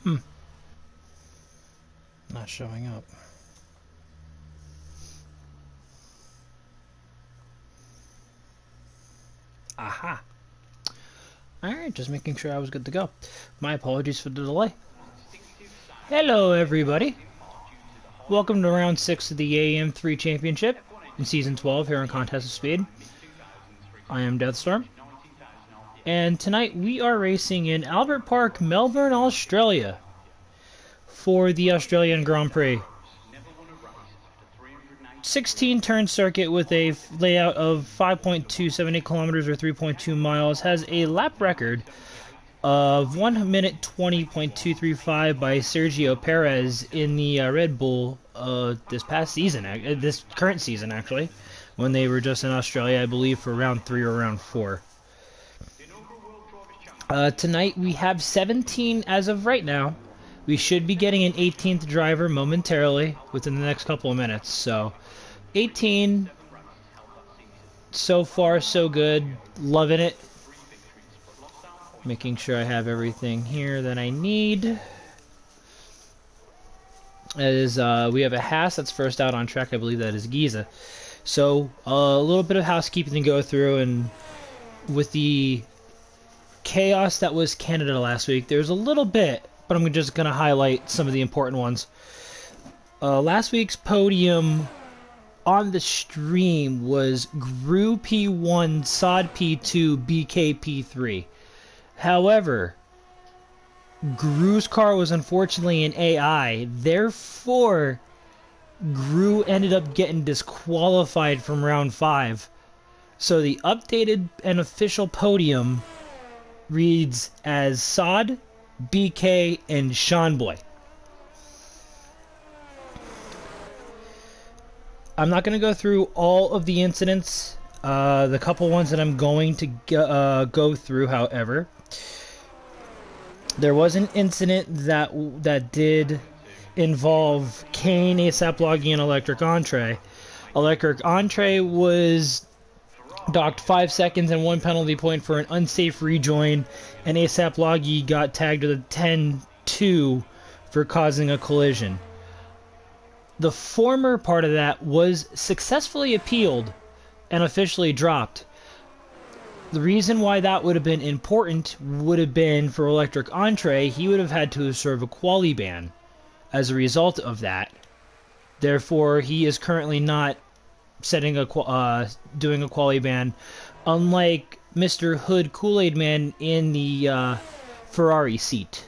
Not showing up. Aha. Alright, just making sure I was good to go. My apologies for the delay. Hello, everybody. Welcome to round 6 of the AM3 Championship in Season 12 here on Contest of Speed. I am Deathstorm. And tonight we are racing in Albert Park, Melbourne, Australia for the Australian Grand Prix. 16-turn circuit with a layout of 5.278 kilometers or 3.2 miles has a lap record of 1 minute 20.235 by Sergio Perez in the Red Bull this past season, this current season actually, when they were just in Australia, I believe, for round 3 or round 4. Tonight we have 17 as of right now. We should be getting an 18th driver momentarily within the next couple of minutes. So, 18. So far, so good. Loving it. Making sure I have everything here that I need. We have a Haas that's first out on track. I believe that is Giza. So, a little bit of housekeeping to go through, and with the chaos that was Canada last week, there's a little bit, but I'm just going to highlight some of the important ones. Last week's podium on the stream was Gru P1, Sod P2, BK P3. However, Gru's car was unfortunately an AI, therefore Gru ended up getting disqualified from round 5. So the updated and official podium reads as Sod, BK, and Sean Boy. I'm not going to go through all of the incidents. The couple ones that I'm going to go through, however, there was an incident that did involve Kane, ASAP Logi, and Electric Entree. Electric Entree was docked 5 seconds and 1 penalty point for an unsafe rejoin, and ASAP Logi got tagged with a 10-2 for causing a collision. The former part of that was successfully appealed and officially dropped. The reason why that would have been important would have been for Electric Entree. He would have had to serve a quali ban as a result of that. Therefore, he is currently not doing a quali ban, unlike Mr. Hood Kool-Aid Man in the Ferrari seat.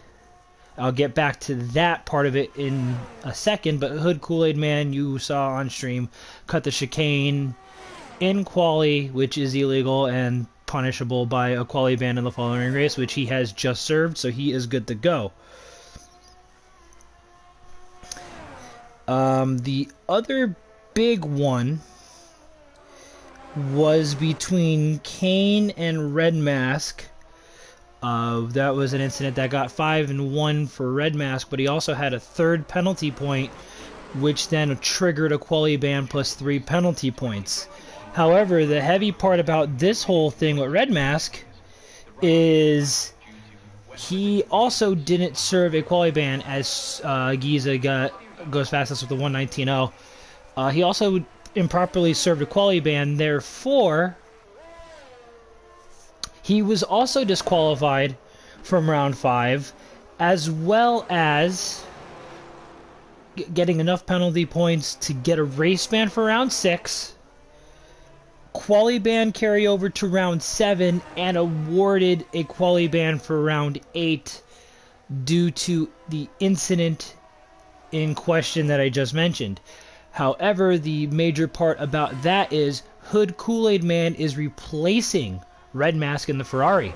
I'll get back to that part of it in a second, but Hood Kool-Aid Man, you saw on stream, cut the chicane in quali, which is illegal and punishable by a quali ban in the following race, which he has just served, so he is good to go. The other big one was between Kane and Red Mask. That was an incident that got 5 and 1 for Red Mask, but he also had a 3rd penalty point, which then triggered a quali ban plus 3 penalty points. However, the heavy part about this whole thing with Red Mask is he also didn't serve a quali ban, as Giza goes fastest with the 119.0. He also improperly served a quali ban, therefore he was also disqualified from round 5, as well as getting enough penalty points to get a race ban for round 6, quali ban carry over to round 7, and awarded a quali ban for round 8 due to the incident in question that I just mentioned. However, the major part about that is Hood Kool-Aid Man is replacing Red Mask in the Ferrari.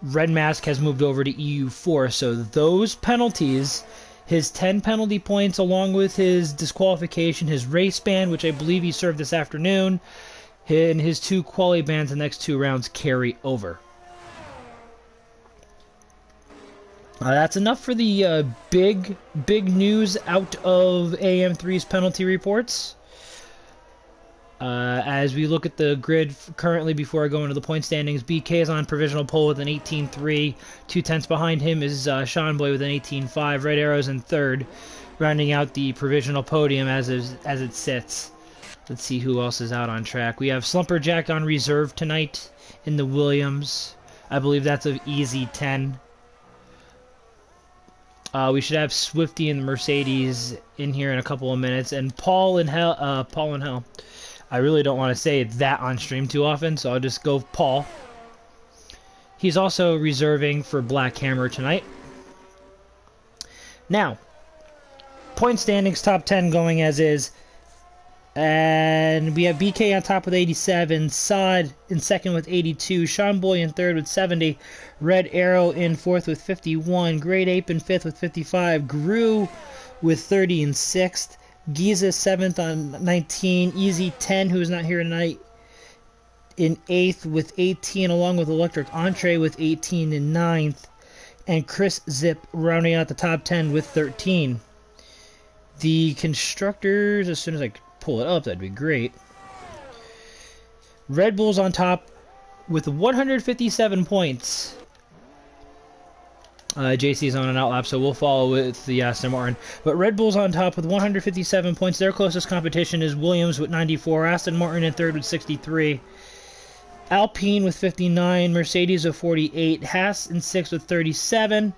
Red Mask has moved over to EU4, so those penalties, his 10 penalty points along with his disqualification, his race ban, which I believe he served this afternoon, and his 2 quali bans the next 2 rounds carry over. That's enough for the big news out of AM3's penalty reports. As we look at the grid currently before I go into the point standings, BK is on provisional pole with an 18.3. 2/10 behind him is Sean Boy with an 18.5. Red Arrow's in third, rounding out the provisional podium as it sits. Let's see who else is out on track. We have Slumperjack on reserve tonight in the Williams. I believe that's an easy 10. We should have Swifty and Mercedes in here in a couple of minutes, and Paul in Hell. I really don't want to say that on stream too often, so I'll just go Paul. He's also reserving for Black Hammer tonight. Now, point standings, top 10 going as is. And we have BK on top with 87, Sod in second with 82, Sean Boy in third with 70, Red Arrow in fourth with 51, Great Ape in fifth with 55, Gru with 30 in sixth, Giza 7th on 19, Easy 10, who is not here tonight, in 8th with 18, along with Electric Entree with 18 in 9th, and Chris Zip rounding out the top 10 with 13. The constructors, as soon as I pull it up, that'd be great. Red Bull's on top with 157 points. JC's on an outlap, so we'll follow with the Aston Martin. But Red Bull's on top with 157 points. Their closest competition is Williams with 94, Aston Martin in third with 63, Alpine with 59, Mercedes with 48, Haas in sixth with 37,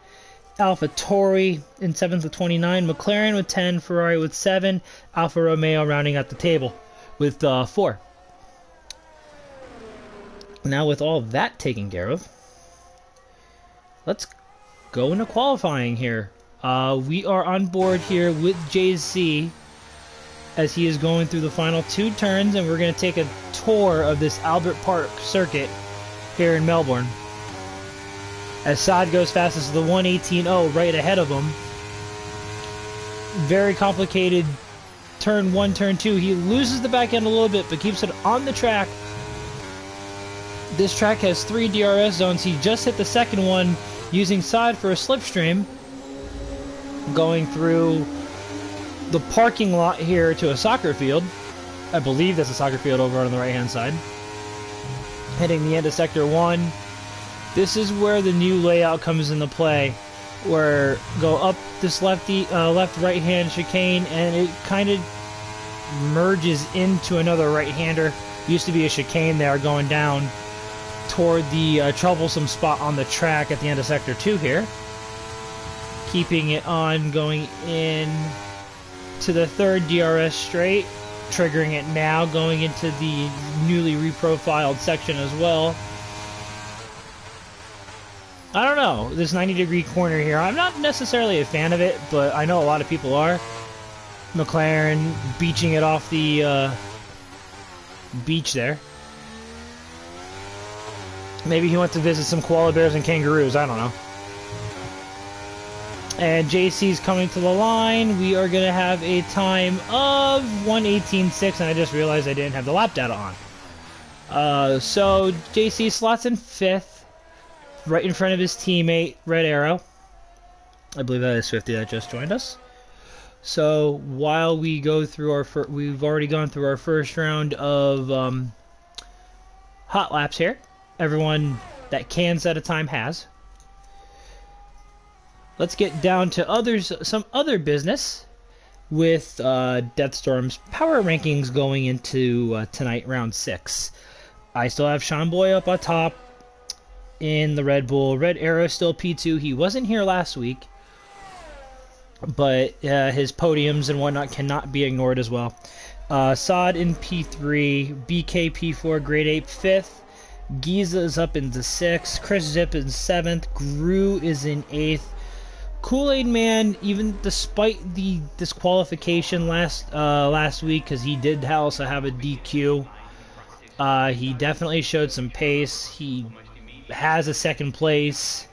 AlphaTauri in 7th with 29, McLaren with 10, Ferrari with 7, Alfa Romeo rounding out the table with 4. Now with all that taken care of, let's go into qualifying here. We are on board here with JC as he is going through the final 2 turns, and we're going to take a tour of this Albert Park circuit here in Melbourne. As Saad goes fastest, the 1:18.0 right ahead of him. Very complicated turn 1, turn 2. He loses the back end a little bit, but keeps it on the track. This track has 3 DRS zones. He just hit the second one using Saad for a slipstream, going through the parking lot here to a soccer field. I believe that's a soccer field over on the right-hand side. Heading the end of Sector 1. This is where the new layout comes into play, where go up this left-right-hand chicane, and it kind of merges into another right-hander. Used to be a chicane there going down toward the troublesome spot on the track at the end of Sector 2 here. Keeping it on, going in to the 3rd DRS straight, triggering it now, going into the newly reprofiled section as well. I don't know, this 90-degree corner here, I'm not necessarily a fan of it, but I know a lot of people are. McLaren beaching it off the beach there. Maybe he went to visit some koala bears and kangaroos, I don't know. And JC's coming to the line. We are going to have a time of 1:18.6, and I just realized I didn't have the lap data on. So JC slots in 5th. Right in front of his teammate, Red Arrow. I believe that is Swifty that just joined us. So while we go through we've already gone through our first round of hot laps here. Everyone that can set a time has. Let's get down to some other business with Deathstorm's power rankings going into tonight, round 6. I still have Sean Boy up on top in the Red Bull. Red Arrow still P2. He wasn't here last week, but his podiums and whatnot cannot be ignored as well. Sod in P3, BK P4, Great Ape 5th, Giza is up into 6th, Chris Zip in 7th, Gru is in 8th. Kool-Aid Man, even despite the disqualification last week, because he did also have a DQ, he definitely showed some pace. He has a 2nd place.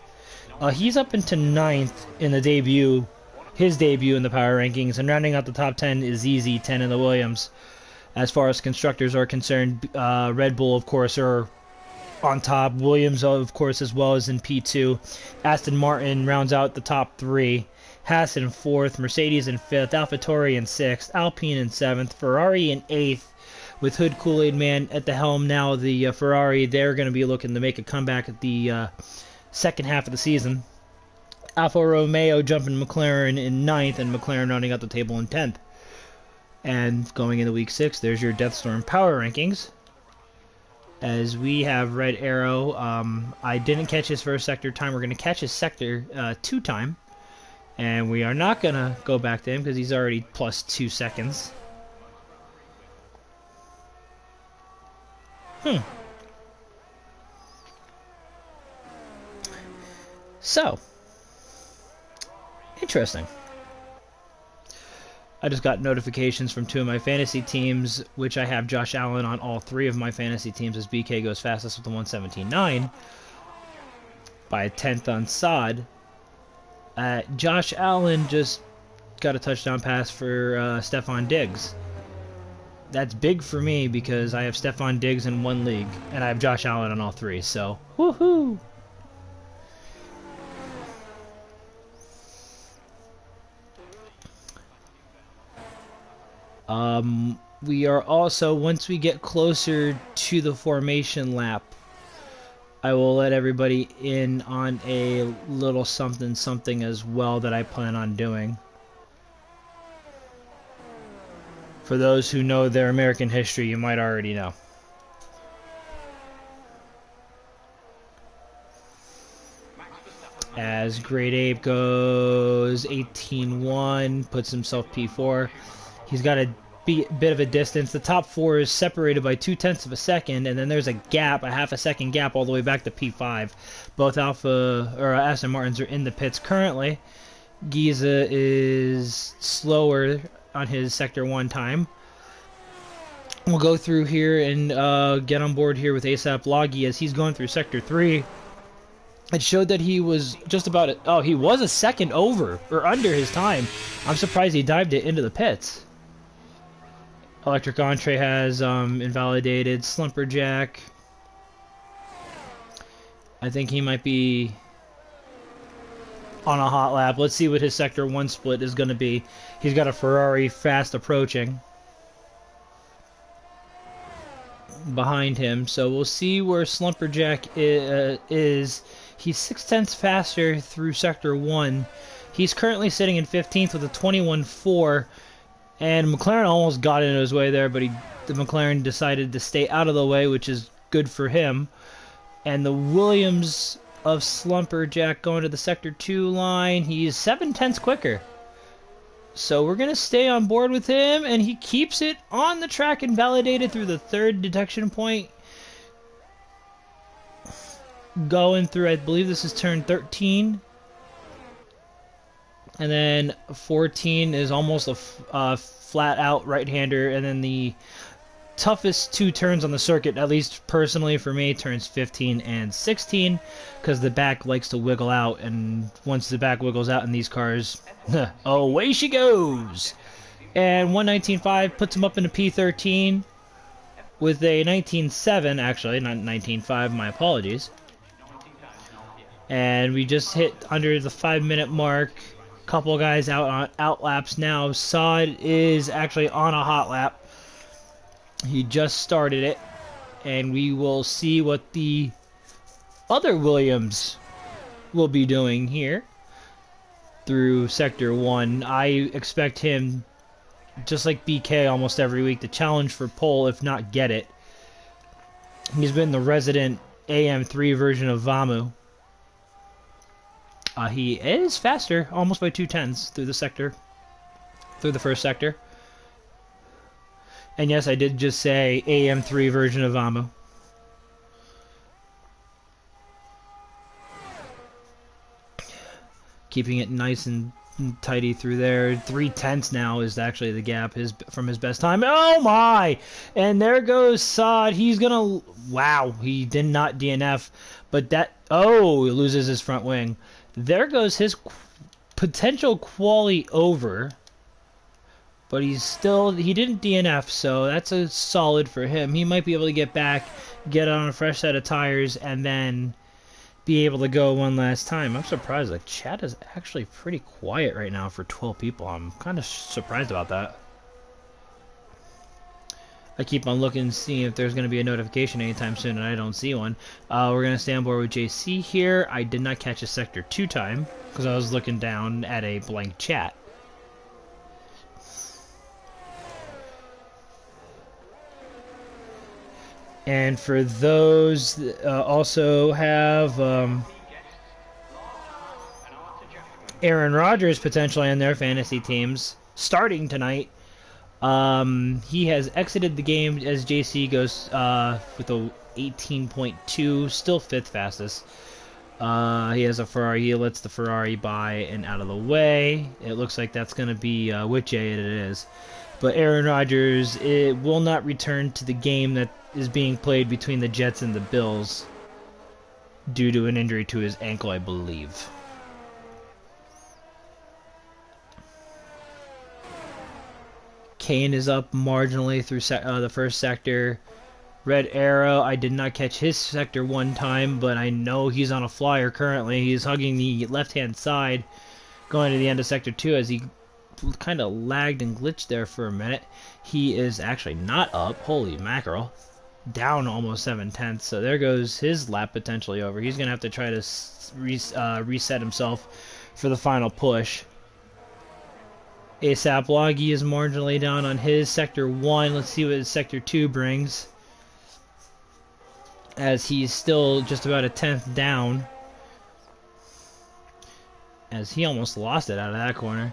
He's up into 9th in the debut, his debut in the power rankings, and rounding out the top 10 is easy 10 in the Williams. As far as constructors are concerned, Red Bull, of course, are on top. Williams, of course, as well as in P2. Aston Martin rounds out the top 3. Haas in 4th, Mercedes in 5th, AlphaTauri in 6th, Alpine in 7th, Ferrari in 8th, with Hood Kool-Aid Man at the helm now, the Ferrari, they're going to be looking to make a comeback at the second half of the season. Alfa Romeo jumping McLaren in 9th, and McLaren rounding out the table in 10th. And going into week 6, there's your Deathstorm power rankings. As we have Red Arrow, I didn't catch his first sector time. We're going to catch his sector 2 time. And we are not going to go back to him because he's already plus 2 seconds. So, interesting. I just got notifications from 2 of my fantasy teams, which I have Josh Allen on all 3 of my fantasy teams as BK goes fastest with the 117.9 by a 10th on sod. Josh Allen just got a touchdown pass for Stephon Diggs. That's big for me because I have Stephon Diggs in 1 league, and I have Josh Allen on all 3, so woohoo! We are also, once we get closer to the formation lap, I will let everybody in on a little something as well that I plan on doing. For those who know their American history, you might already know. As Great Ape goes 18-1, puts himself P4. He's got a bit of a distance. The top 4 is separated by 0.2 of a second, and then there's a gap, a half a second gap, all the way back to P5. Both Aston Martins are in the pits currently. Giza is slower on his Sector 1 time. We'll go through here and get on board here with ASAP Loggy as he's going through Sector 3. It showed that he was just about it. Oh, he was a second over or under his time. I'm surprised he dived it into the pits. Electric Entree has invalidated Slumperjack. I think he might be on a hot lap. Let's see what his Sector 1 split is going to be. He's got a Ferrari fast approaching behind him. So we'll see where Slumperjack is. He's 0.6 faster through Sector 1. He's currently sitting in 15th with a 21.4. And McLaren almost got into his way there, but the McLaren decided to stay out of the way, which is good for him. And the Williams of Slumperjack going to the Sector 2 line. He's 0.7 quicker. So we're going to stay on board with him, and he keeps it on the track and validated through the 3rd detection point. Going through, I believe this is turn 13. And then 14 is almost a flat-out right-hander. And then the toughest 2 turns on the circuit, at least personally for me, turns 15 and 16. Because the back likes to wiggle out. And once the back wiggles out in these cars, away she goes. And 119.5 puts him up into P13 with a 19.7, actually, not 19.5, my apologies. And we just hit under the 5-minute mark. Couple guys out on outlaps now. Sod is actually on a hot lap. He just started it, and we will see what the other Williams will be doing here through Sector 1. I expect him, just like BK almost every week, to challenge for pole, if not get it. He's been the resident AM3 version of Vamu. He is faster, almost by 0.2 through the sector, through the first sector. And yes, I did just say AM3 version of Vamu. Keeping it nice and tidy through there. 0.3 now is actually the gap from his best time. Oh my! And there goes Sod. He's gonna... Wow, he did not DNF. But that... Oh, he loses his front wing. There goes his potential quali over, but he didn't DNF, so that's a solid for him. He might be able to get back, get on a fresh set of tires, and then be able to go one last time. I'm surprised. The chat is actually pretty quiet right now for 12 people. I'm kind of surprised about that. I keep on looking, seeing if there's going to be a notification anytime soon, and I don't see one. We're going to stay on board with JC here. I did not catch a Sector 2 time, because I was looking down at a blank chat. And for those, also have Aaron Rodgers potentially in their fantasy teams starting tonight. He has exited the game as JC goes with a 18.2, still 5th fastest. He has a Ferrari. He lets the Ferrari by and out of the way. It looks like that's going to be which A it is. But Aaron Rodgers, it will not return to the game that is being played between the Jets and the Bills due to an injury to his ankle, I believe. Kane is up marginally through the first sector. Red Arrow, I did not catch his sector one time, but I know he's on a flyer currently. He's hugging the left-hand side going to the end of Sector 2 as he kind of lagged and glitched there for a minute. He is actually not up. Holy mackerel. Down almost 7/10, so there goes his lap potentially over. He's going to have to try to reset himself for the final push. ASAP Loggy is marginally down on his Sector 1. Let's see what his Sector 2 brings, as he's still just about a 10th down, as he almost lost it out of that corner.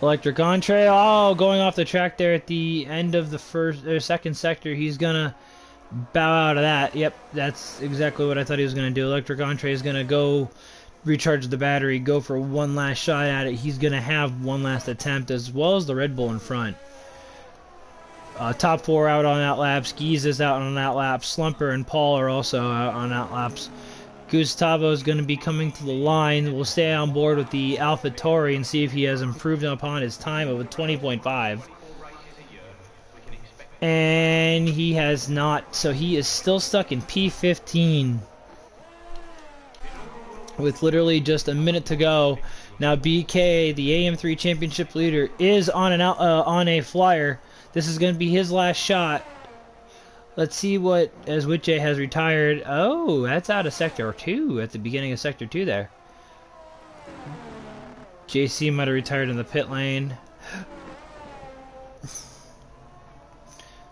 Electric Entree, going off the track there at the end of the second sector. He's gonna bow out of that. Yep, that's exactly what I thought he was gonna do. Electric Entree is gonna go recharge the battery, go for one last shot at it. He's gonna have one last attempt, as well as the Red Bull in front. Top 4 out on outlaps. Gies is out on outlaps. Slumper and Paul are also out on outlaps. Gustavo is going to be coming to the line. We'll stay on board with the AlphaTauri and see if he has improved upon his time of a 20.5. And he has not, so he is still stuck in P15 with literally just a minute to go. Now BK, the AM3 championship leader, is on a flyer. This is going to be his last shot. Let's see what, as Witche has retired. Oh, that's out of Sector 2 at the beginning of Sector 2 there. JC might have retired in the pit lane.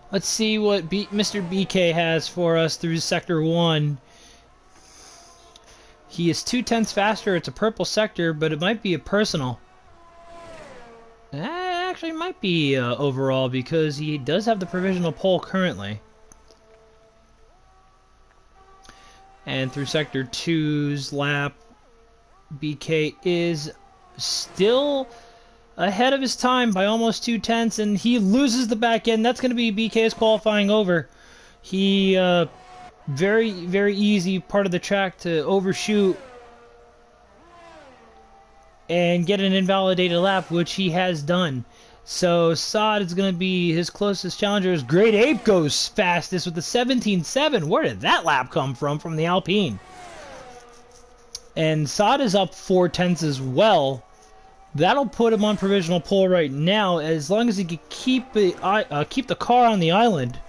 Let's see what Mr. BK has for us through Sector 1. He is 2/10 faster. It's a purple sector, but it might be a personal. Actually might be overall, because he does have the provisional pole currently. And through Sector 2's lap, BK is still ahead of his time by almost 2/10, and he loses the back end. That's going to be BK's qualifying over. He, very, very easy part of the track to overshoot and get an invalidated lap, which he has done. So Saad is going to be his closest challenger. Great Ape goes fastest with the 17.7. Where did that lap come from the Alpine? And Saad is up 4/10 as well. That'll put him on provisional pole right now, as long as he can keep the car on the island.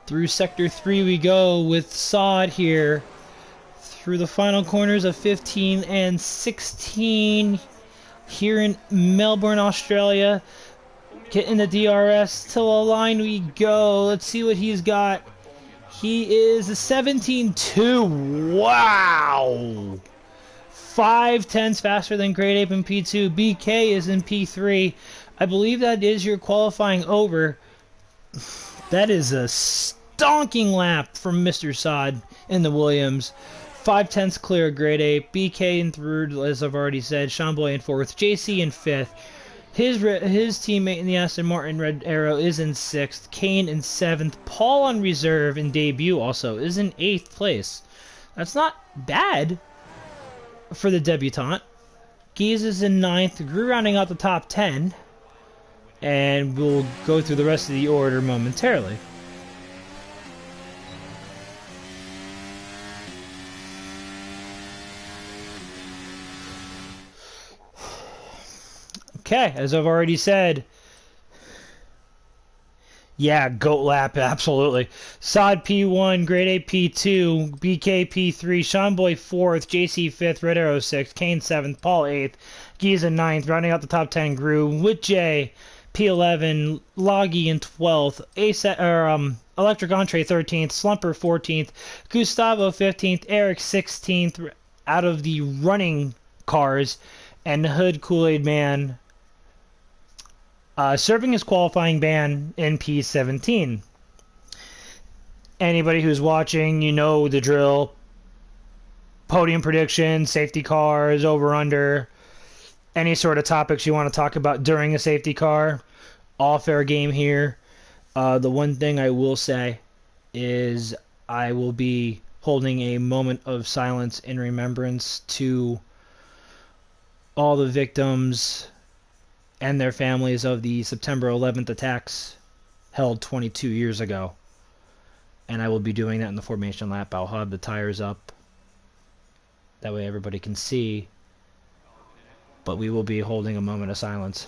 Through Sector 3 we go with Saad here. Through the final corners of 15 and 16 here in Melbourne, Australia. Getting the DRS to the line we go. Let's see what he's got. He is a 17.2. Wow! 5/10 faster than Great Ape in P2. BK is in P3. I believe that is your qualifying over. That is a stonking lap from Mr. Saad in the Williams. 5/10 clear of Great Ape. BK in third, as I've already said. Shamboy in fourth. JC in fifth. His teammate in the Aston Martin Red Arrow is in sixth. Kane in seventh. Paul on reserve in debut also is in eighth place. That's not bad for the debutante. Gies is in ninth. Gru rounding out the top 10. And we'll go through the rest of the order momentarily. Okay, as I've already said, yeah, goat lap, absolutely. Sod P1, Grade A P2, BK P3, Sean Boy 4th, JC 5th, Red Arrow 6th, Kane 7th, Paul 8th, Giza 9th, rounding out the top 10 Groove, with J, P11, Loggy in 12th, Electric Entree 13th, Slumper 14th, Gustavo 15th, Eric 16th out of the running cars, and Hood Kool-Aid Man serving his qualifying ban in P17. Anybody who's watching, you know the drill. Podium predictions, safety cars, over-under, any sort of topics you want to talk about during a safety car, all fair game here. The one thing I will say is I will be holding a moment of silence in remembrance to all the victims and their families of the September 11th attacks held 22 years ago. And I will be doing that in the formation lap. I'll have the tires up. That way everybody can see. But we will be holding a moment of silence.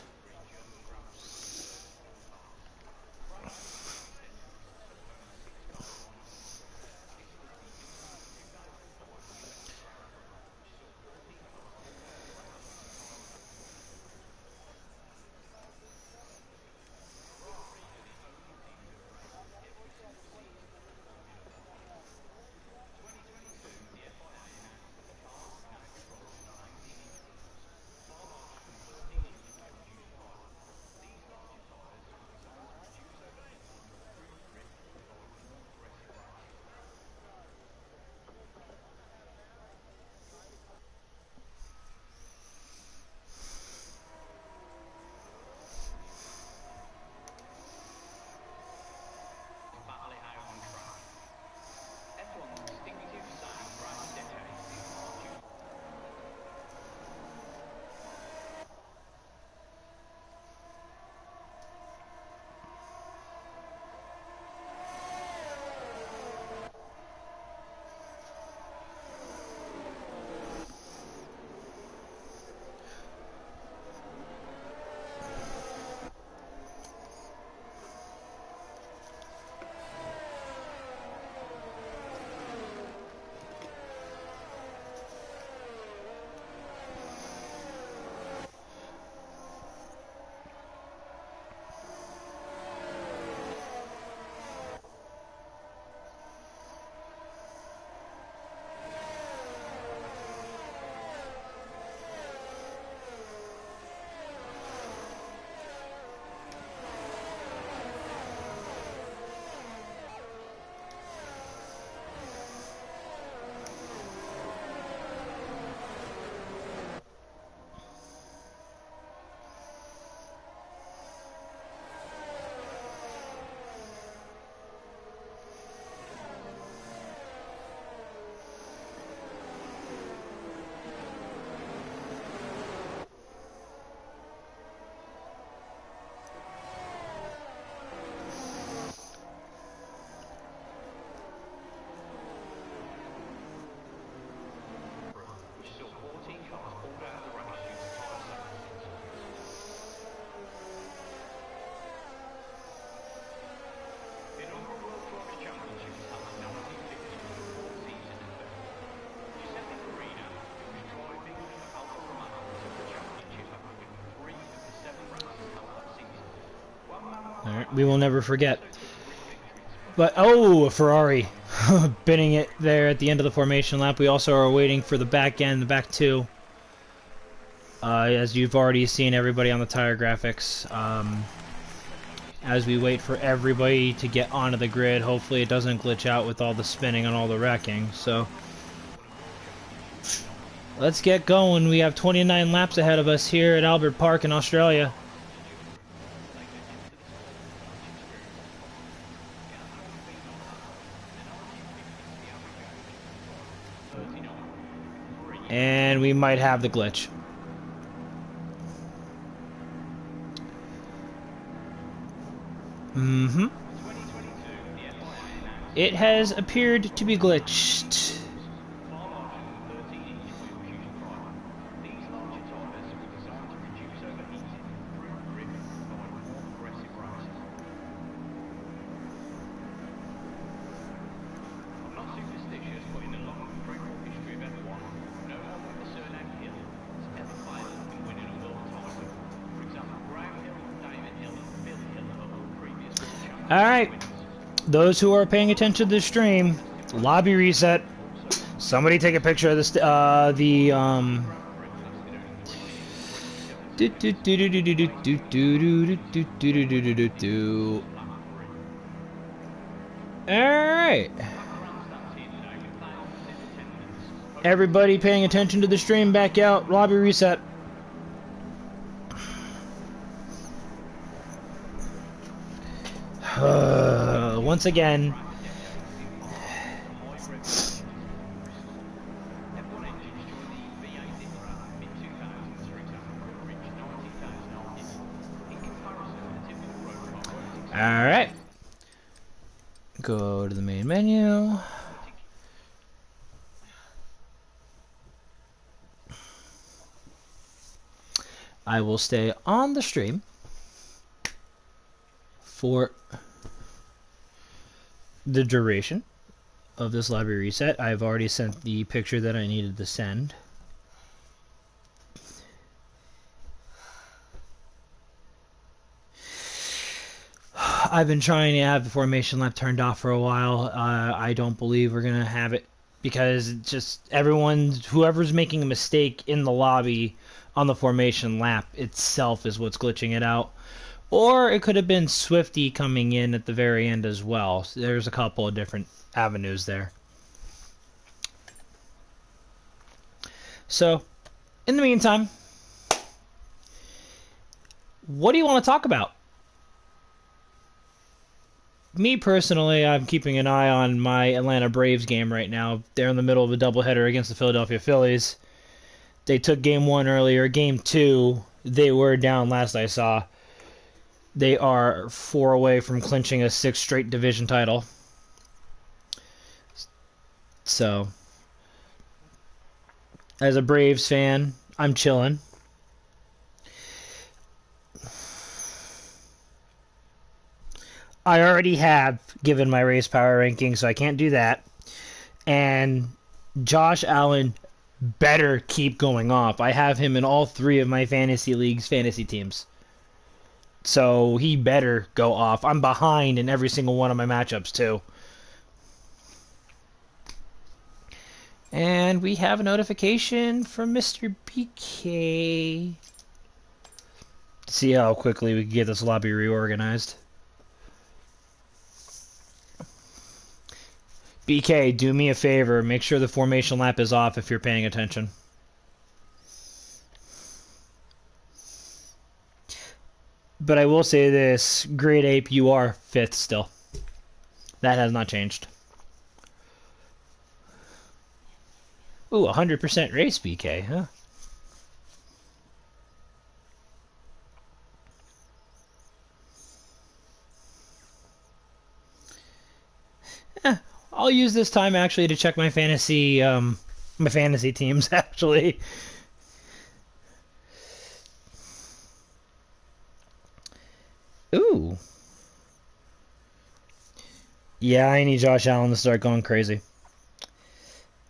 Alright, we will never forget. But, oh, a Ferrari. Binning it there at the end of the formation lap. We also are waiting for the back end, the back two. As you've already seen everybody on the tire graphics. As we wait for everybody to get onto the grid, hopefully it doesn't glitch out with all the spinning and all the wrecking. So, let's get going. We have 29 laps ahead of us here at Albert Park in Australia. And we might have the glitch. It has appeared to be glitched. Alright, those who are paying attention to the stream, lobby reset. Somebody take a picture of this, Alright. Everybody paying attention to the stream, back out, lobby reset. Once again. Alright. Go to the main menu. I will stay on the stream for the duration of this lobby reset. I've already sent the picture that I needed to send. I've been trying to have the formation lap turned off for a while. I don't believe we're going to have it because it's just whoever's making a mistake in the lobby on the formation lap itself is what's glitching it out. Or it could have been Swifty coming in at the very end as well. So there's a couple of different avenues there. So, in the meantime, what do you want to talk about? Me personally, I'm keeping an eye on my Atlanta Braves game right now. They're in the middle of a doubleheader against the Philadelphia Phillies. They took game 1 earlier. Game 2, they were down last I saw. They are 4 away from clinching a 6th straight division title. So, as a Braves fan, I'm chilling. I already have given my race power ranking, so I can't do that. And Josh Allen better keep going off. I have him in all 3 of my fantasy leagues, fantasy teams. So he better go off. I'm behind in every single one of my matchups, too. And we have a notification from Mr. BK. See how quickly we can get this lobby reorganized. BK, do me a favor. Make sure the formation lap is off if you're paying attention. But I will say this. Great Ape, you are 5th still. That has not changed. Ooh, 100% race, BK, huh? I'll use this time actually to check my fantasy teams actually. Ooh. Yeah, I need Josh Allen to start going crazy.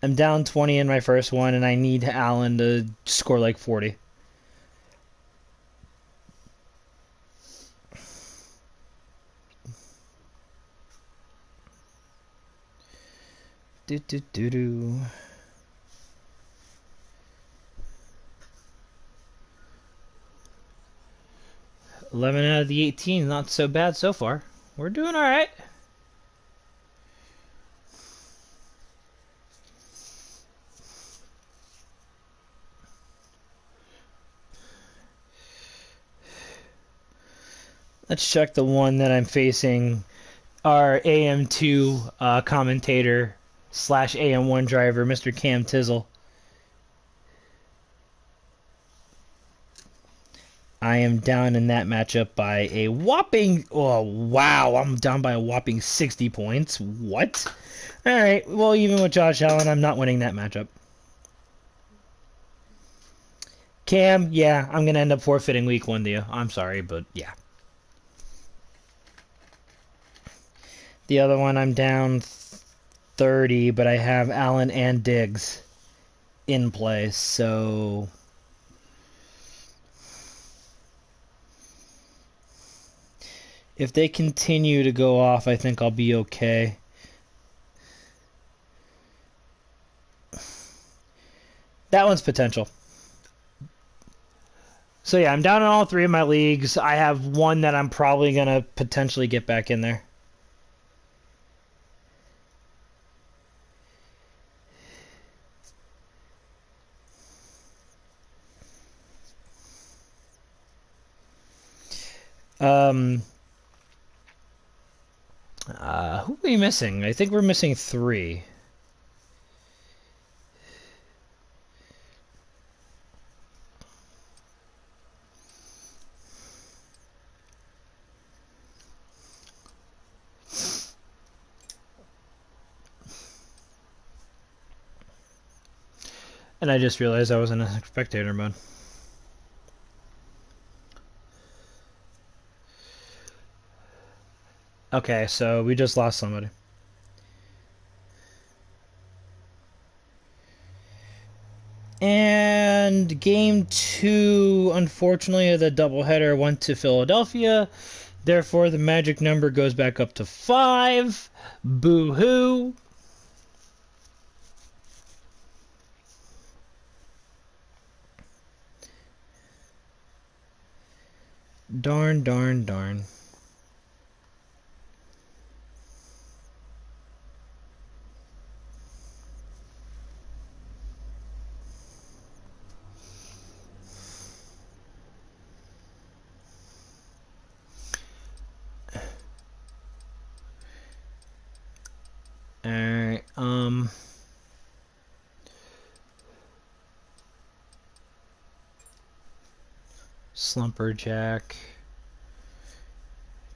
I'm down 20 in my first one, and I need Allen to score like 40. Do. 11 out of the 18, not so bad so far. We're doing all right. Let's check the one that I'm facing. Our AM2 commentator / AM1 driver, Mr. Cam Tizzle. I am down in that matchup by a whopping... Oh, wow. I'm down by a whopping 60 points. What? Alright, well, even with Josh Allen, I'm not winning that matchup. Cam, yeah, I'm going to end up forfeiting week 1 to you. I'm sorry, but yeah. The other one, I'm down 30, but I have Allen and Diggs in play, so... If they continue to go off, I think I'll be okay. That one's potential. So yeah, I'm down in all 3 of my leagues. I have one that I'm probably going to potentially get back in there. Who are we missing? I think we're missing 3. And I just realized I was in a spectator mode. Okay, so we just lost somebody. And game 2, unfortunately, the doubleheader went to Philadelphia. Therefore, the magic number goes back up to 5. Boo-hoo. Darn, darn, darn. Alright, Slumperjack.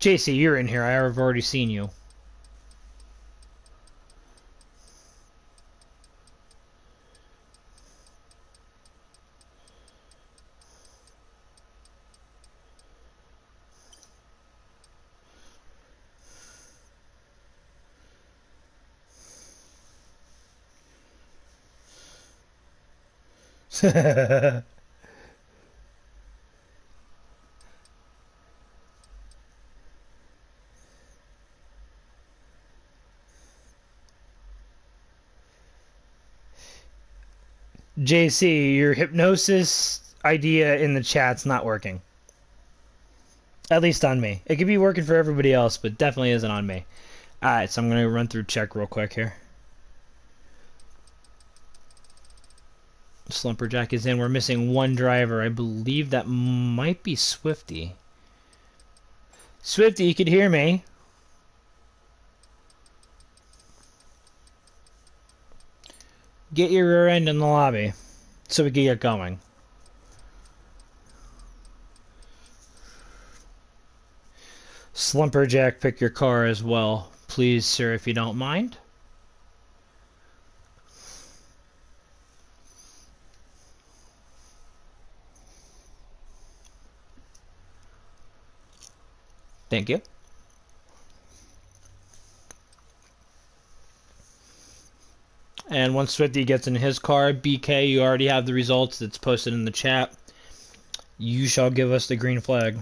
JC, you're in here. I have already seen you. JC, your hypnosis idea in the chat's not working. At least on me. It could be working for everybody else, but definitely isn't on me. Alright, so I'm going to run through check real quick here. Slumperjack is in. We're missing 1 driver. I believe that might be Swifty. Swifty, you could hear me. Get your rear end in the lobby so we can get going. Slumperjack, pick your car as well. Please, sir, if you don't mind. Thank you. And once Swifty gets in his car, BK, you already have the results. It's posted in the chat. You shall give us the green flag.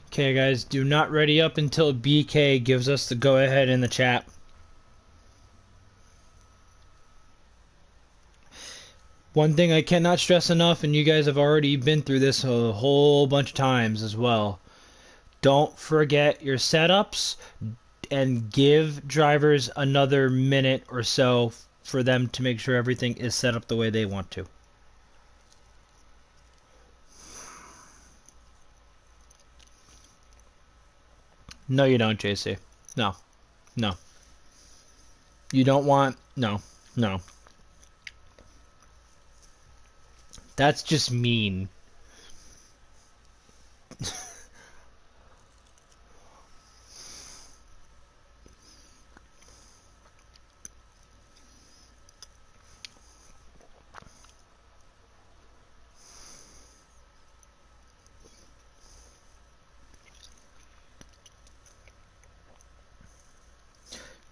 Okay, guys, do not ready up until BK gives us the go-ahead in the chat. One thing I cannot stress enough, and you guys have already been through this a whole bunch of times as well, don't forget your setups and give drivers another minute or so for them to make sure everything is set up the way they want to. No, you don't, JC. No. No. You don't want... No. No. That's just mean.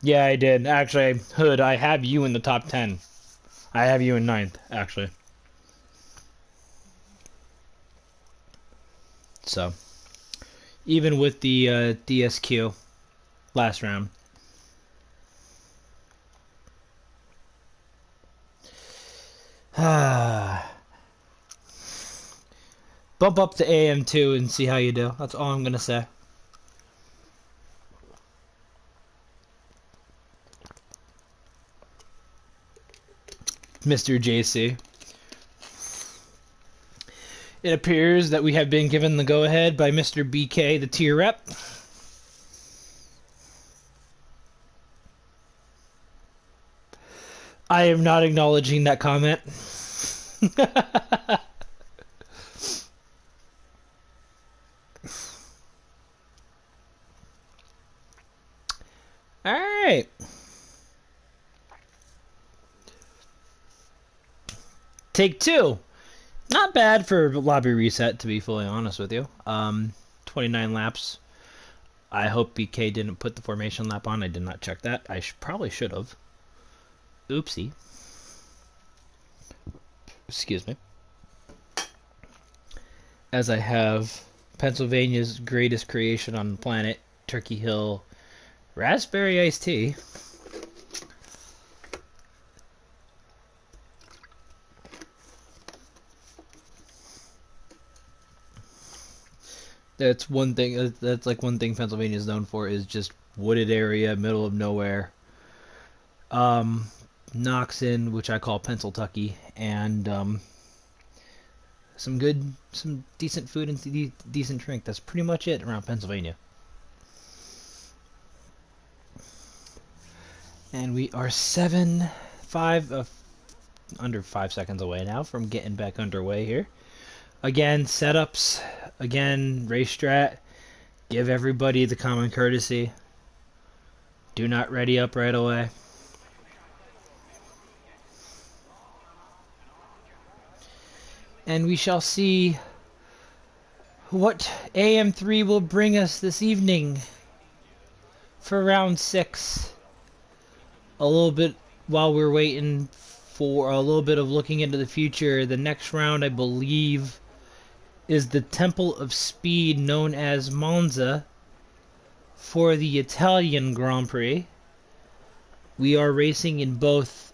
Yeah, I did. Actually, Hood, I have you in the top 10. I have you in 9th, actually. So, even with the DSQ last round. Bump up to AM2 and see how you do. That's all I'm going to say. Mr. JC. It appears that we have been given the go-ahead by Mr. BK, the tier rep. I am not acknowledging that comment. Alright. Take 2. Not bad for lobby reset, to be fully honest with you. 29 laps. I hope BK didn't put the formation lap on. I did not check that. I probably should have. Oopsie. Excuse me. As I have Pennsylvania's greatest creation on the planet, Turkey Hill Raspberry Iced Tea. That's one thing. That's like one thing Pennsylvania is known for, is just wooded area, middle of nowhere. Knoxon, which I call Pennsyltucky, and some decent food and decent drink. That's pretty much it around Pennsylvania. And we are under 5 seconds away now from getting back underway here. Again, setups. Again, race strat. Give everybody the common courtesy. Do not ready up right away. And we shall see what AM3 will bring us this evening for round 6. A little bit while we're waiting for a little bit of looking into the future. The next round, I believe, is the Temple of Speed, known as Monza, for the Italian Grand Prix. We are racing in both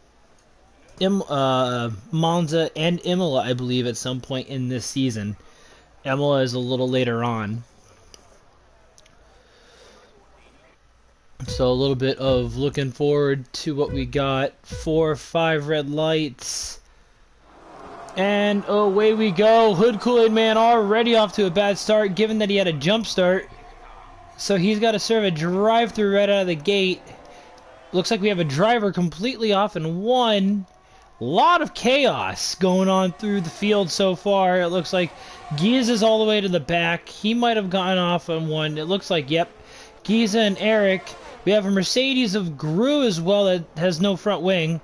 Monza and Imola, I believe, at some point in this season. Imola is a little later on. So a little bit of looking forward to what we got. 4 or 5 red lights. And away we go. Hood Kool-Aid Man already off to a bad start, given that he had a jump start. So he's got to serve a drive-through right out of the gate. Looks like we have a driver completely off in 1. Lot of chaos going on through the field so far. It looks like Giza is all the way to the back. He might have gone off on 1. It looks like, yep, Giza and Eric. We have a Mercedes of Gru as well that has no front wing.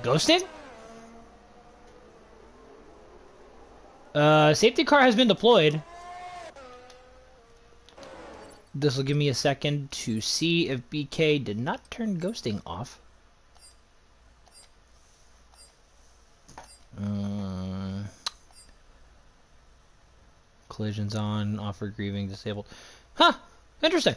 Ghosting? Safety car has been deployed. This will give me a second to see if BK did not turn ghosting off. Collisions on, offer grieving, disabled. Huh, interesting.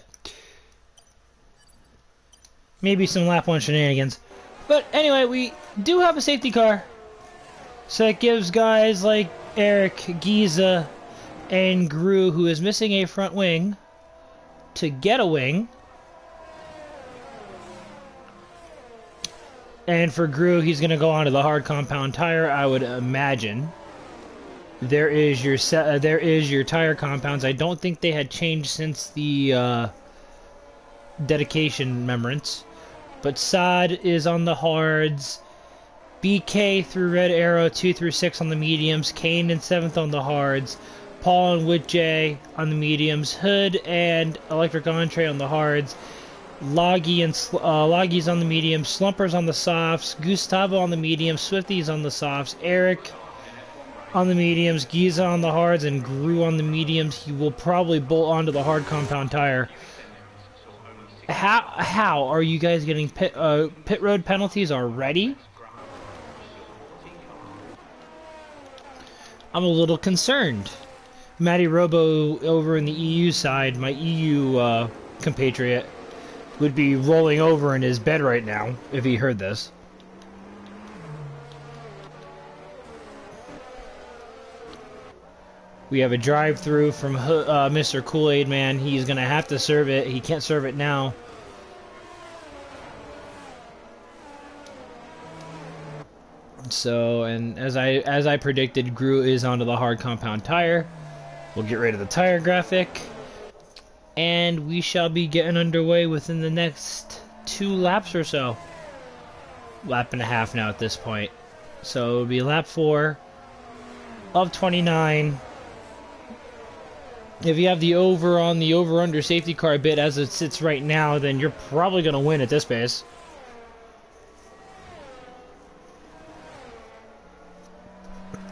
Maybe some lap 1 shenanigans. But anyway, we do have a safety car. So it gives guys like Eric, Giza, and Gru, who is missing a front wing, to get a wing. And for Gru, he's going to go onto the hard compound tire, I would imagine. There is your there is your tire compounds. I don't think they had changed since the dedication remembrance. But Sod is on the hards. BK through Red Arrow 2 through 6 on the mediums. Kane in 7th on the hards. Paul and Whitjay on the mediums. Hood and Electric Entree on the hards. Loggy's on the mediums. Slumpers on the softs. Gustavo on the mediums. Swifties on the softs. Eric on the mediums. Giza on the hards. And Gru on the mediums. He will probably bolt onto the hard compound tire. How are you guys getting pit road penalties already? I'm a little concerned. Matty Robo over in the EU side, my EU compatriot, would be rolling over in his bed right now if he heard this. We have a drive-through from Mr. Kool-Aid Man. He's going to have to serve it. He can't serve it now. So, and as I predicted, Gru is onto the hard compound tire. We'll get rid of the tire graphic. And we shall be getting underway within the next 2 laps or so. Lap and a half now at this point. So it'll be lap 4 of 29. If you have the over on the over-under safety car bit as it sits right now, then you're probably going to win at this pace.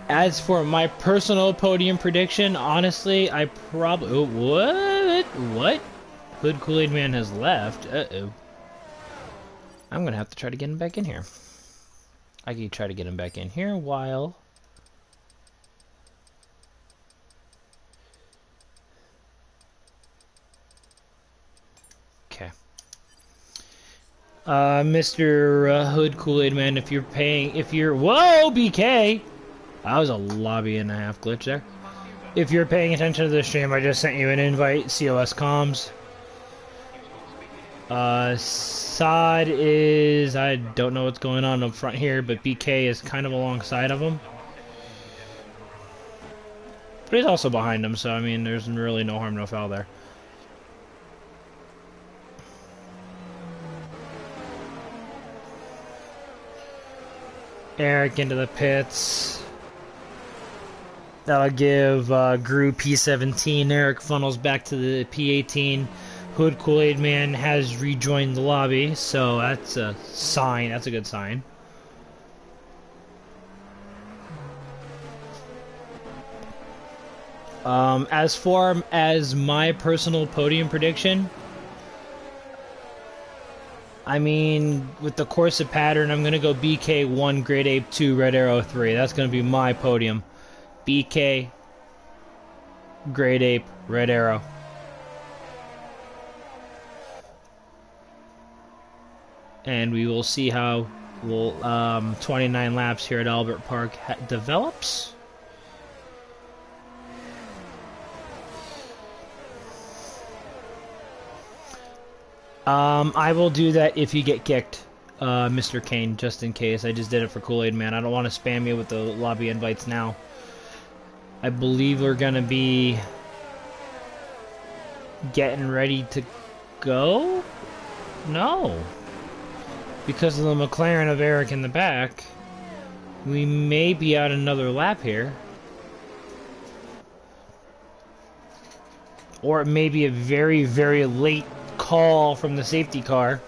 As for my personal podium prediction, honestly, I probably... Oh, what? Hood Kool-Aid Man has left. Uh-oh. I'm going to have to try to get him back in here. I can try to get him back in here while... Okay. Mr. Hood Kool-Aid Man, if you're... Whoa, BK! That was a lobby and a half glitch there. If you're paying attention to the stream, I just sent you an invite, COS comms. Sod is... I don't know what's going on up front here, but BK is kind of alongside of him. But he's also behind him, so I mean, there's really no harm, no foul there. Eric into the pits. That'll give Gru P17. Eric funnels back to the P18. Hood Kool-Aid Man has rejoined the lobby, so that's a sign. That's a good sign. As far as my personal podium prediction, I mean, with the Corsa pattern, I'm going to go BK 1, Great Ape 2, Red Arrow 3. That's going to be my podium. BK, Great Ape, Red Arrow. And we will see how 29 laps here at Albert Park develops. I will do that if you get kicked, Mr. Kane, just in case. I just did it for Kool-Aid Man. I don't want to spam you with the lobby invites now. I believe we're going to be getting ready to go? No. Because of the McLaren of Eric in the back, we may be out another lap here. Or it may be a very, very late call from the safety car.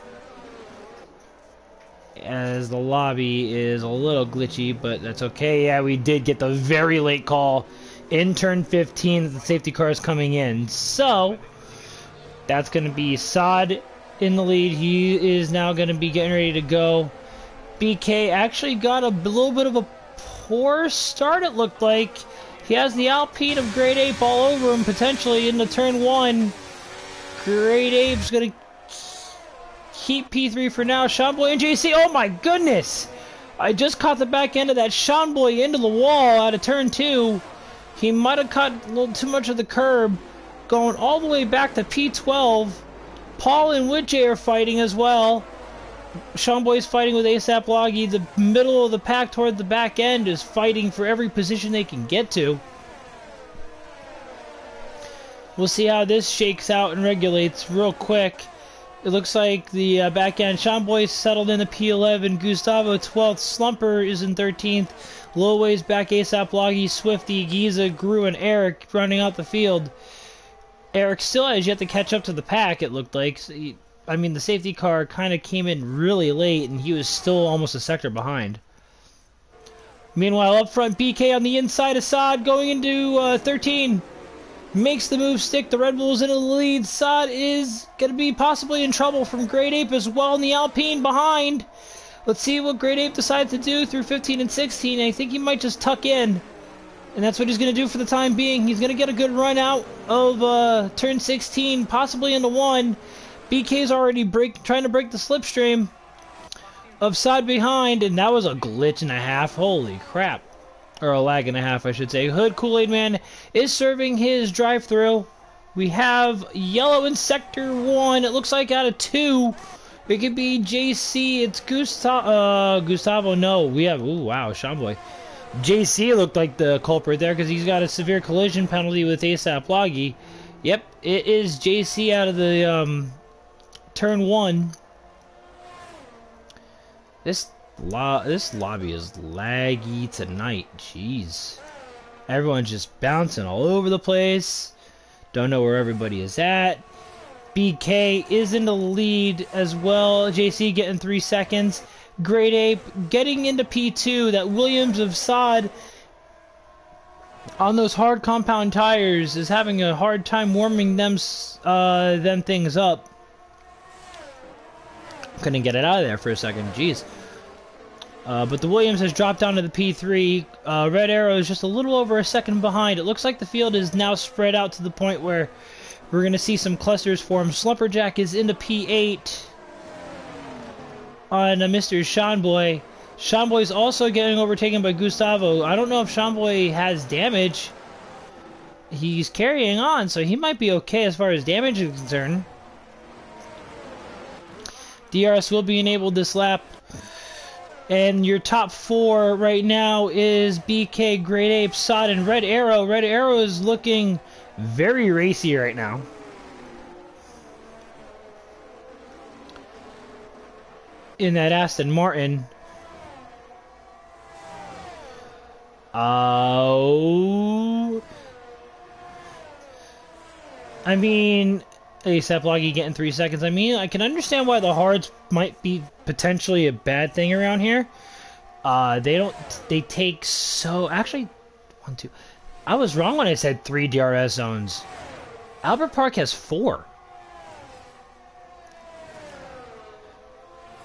As the lobby is a little glitchy, but that's okay. Yeah, we did get the very late call in turn 15 that the safety car is coming in. So, that's going to be Sod in the lead. He is now going to be getting ready to go. BK actually got a little bit of a poor start, it looked like. He has the Alpine of Great Ape all over him, potentially into turn 1. Great Ape's going to keep P3 for now. Seanboy and JC. Oh my goodness! I just caught the back end of that Seanboy into the wall out of turn 2. He might have caught a little too much of the curb. Going all the way back to P12. Paul and Whitjay are fighting as well. Sean Boy's fighting with ASAP Loggy. The middle of the pack toward the back end is fighting for every position they can get to. We'll see how this shakes out and regulates real quick. It looks like the back end, Sean Boy settled in the P11, Gustavo 12th, Slumper is in 13th, low ways back ASAP Loggy, Swifty, Giza, Gru, and Eric rounding out the field. Eric still has yet to catch up to the pack, it looked like. I mean, the safety car kind of came in really late, and he was still almost a sector behind. Meanwhile, up front, BK on the inside, Assad going into 13. Makes the move stick. The Red Bull's in the lead. Assad is going to be possibly in trouble from Great Ape as well in the Alpine behind. Let's see what Great Ape decides to do through 15 and 16. I think he might just tuck in. And that's what he's going to do for the time being. He's going to get a good run out of turn 16, possibly into 1. BK's already trying to break the slipstream of Assad behind, and that was a glitch and a half. Holy crap. Or a lag and a half, I should say. Hood Kool-Aid Man is serving his drive-through. We have yellow in Sector 1. It looks like out of 2. It could be JC. It's Gustavo, no. We have, ooh, wow, Sean Boy. JC looked like the culprit there because he's got a severe collision penalty with ASAP Loggy. Yep, it is JC out of the turn 1. This lobby is laggy tonight. Jeez. Everyone's just bouncing all over the place. Don't know where everybody is at. BK is in the lead as well. JC getting 3 seconds. Great Ape getting into P2. That Williams of Sod on those hard compound tires is having a hard time warming them things up. Couldn't get it out of there for a second. Jeez. But the Williams has dropped down to the P3. Red Arrow is just a little over a second behind. It looks like the field is now spread out to the point where we're going to see some clusters form. Slumperjack is into P8 on Mr. Sean Boy. Sean Boy's also getting overtaken by Gustavo. I don't know if Sean Boy has damage. He's carrying on, so he might be okay as far as damage is concerned. DRS will be enabled this lap. And your top 4 right now is BK, Great Ape, Sod, and Red Arrow. Red Arrow is looking very racy right now. In that Aston Martin. Oh. I mean, ASAP Loggy getting 3 seconds. I mean, I can understand why the hards might be potentially a bad thing around here. They take so... Actually, 1, 2... I was wrong when I said 3 DRS zones. Albert Park has 4.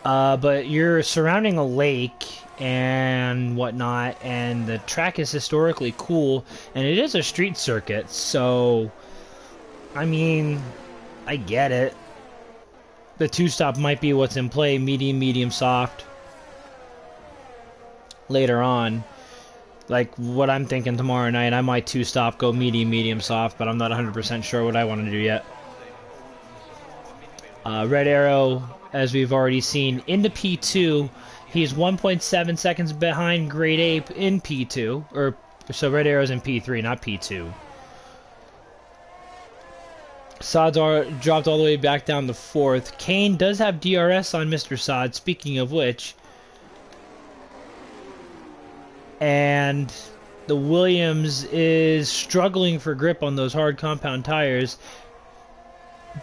But you're surrounding a lake and whatnot, and the track is historically cool, and it is a street circuit, so... I mean... I get it. The 2-stop might be what's in play. Medium, medium, soft. Later on. Like what I'm thinking tomorrow night. I might 2-stop, go medium, medium, soft. But I'm not 100% sure what I want to do yet. Red Arrow, as we've already seen, into P2. He's 1.7 seconds behind Great Ape in P2. So Red Arrow's in P3, not P2. Sod's dropped all the way back down to 4th. Kane does have DRS on Mr. Sod, speaking of which. And the Williams is struggling for grip on those hard compound tires.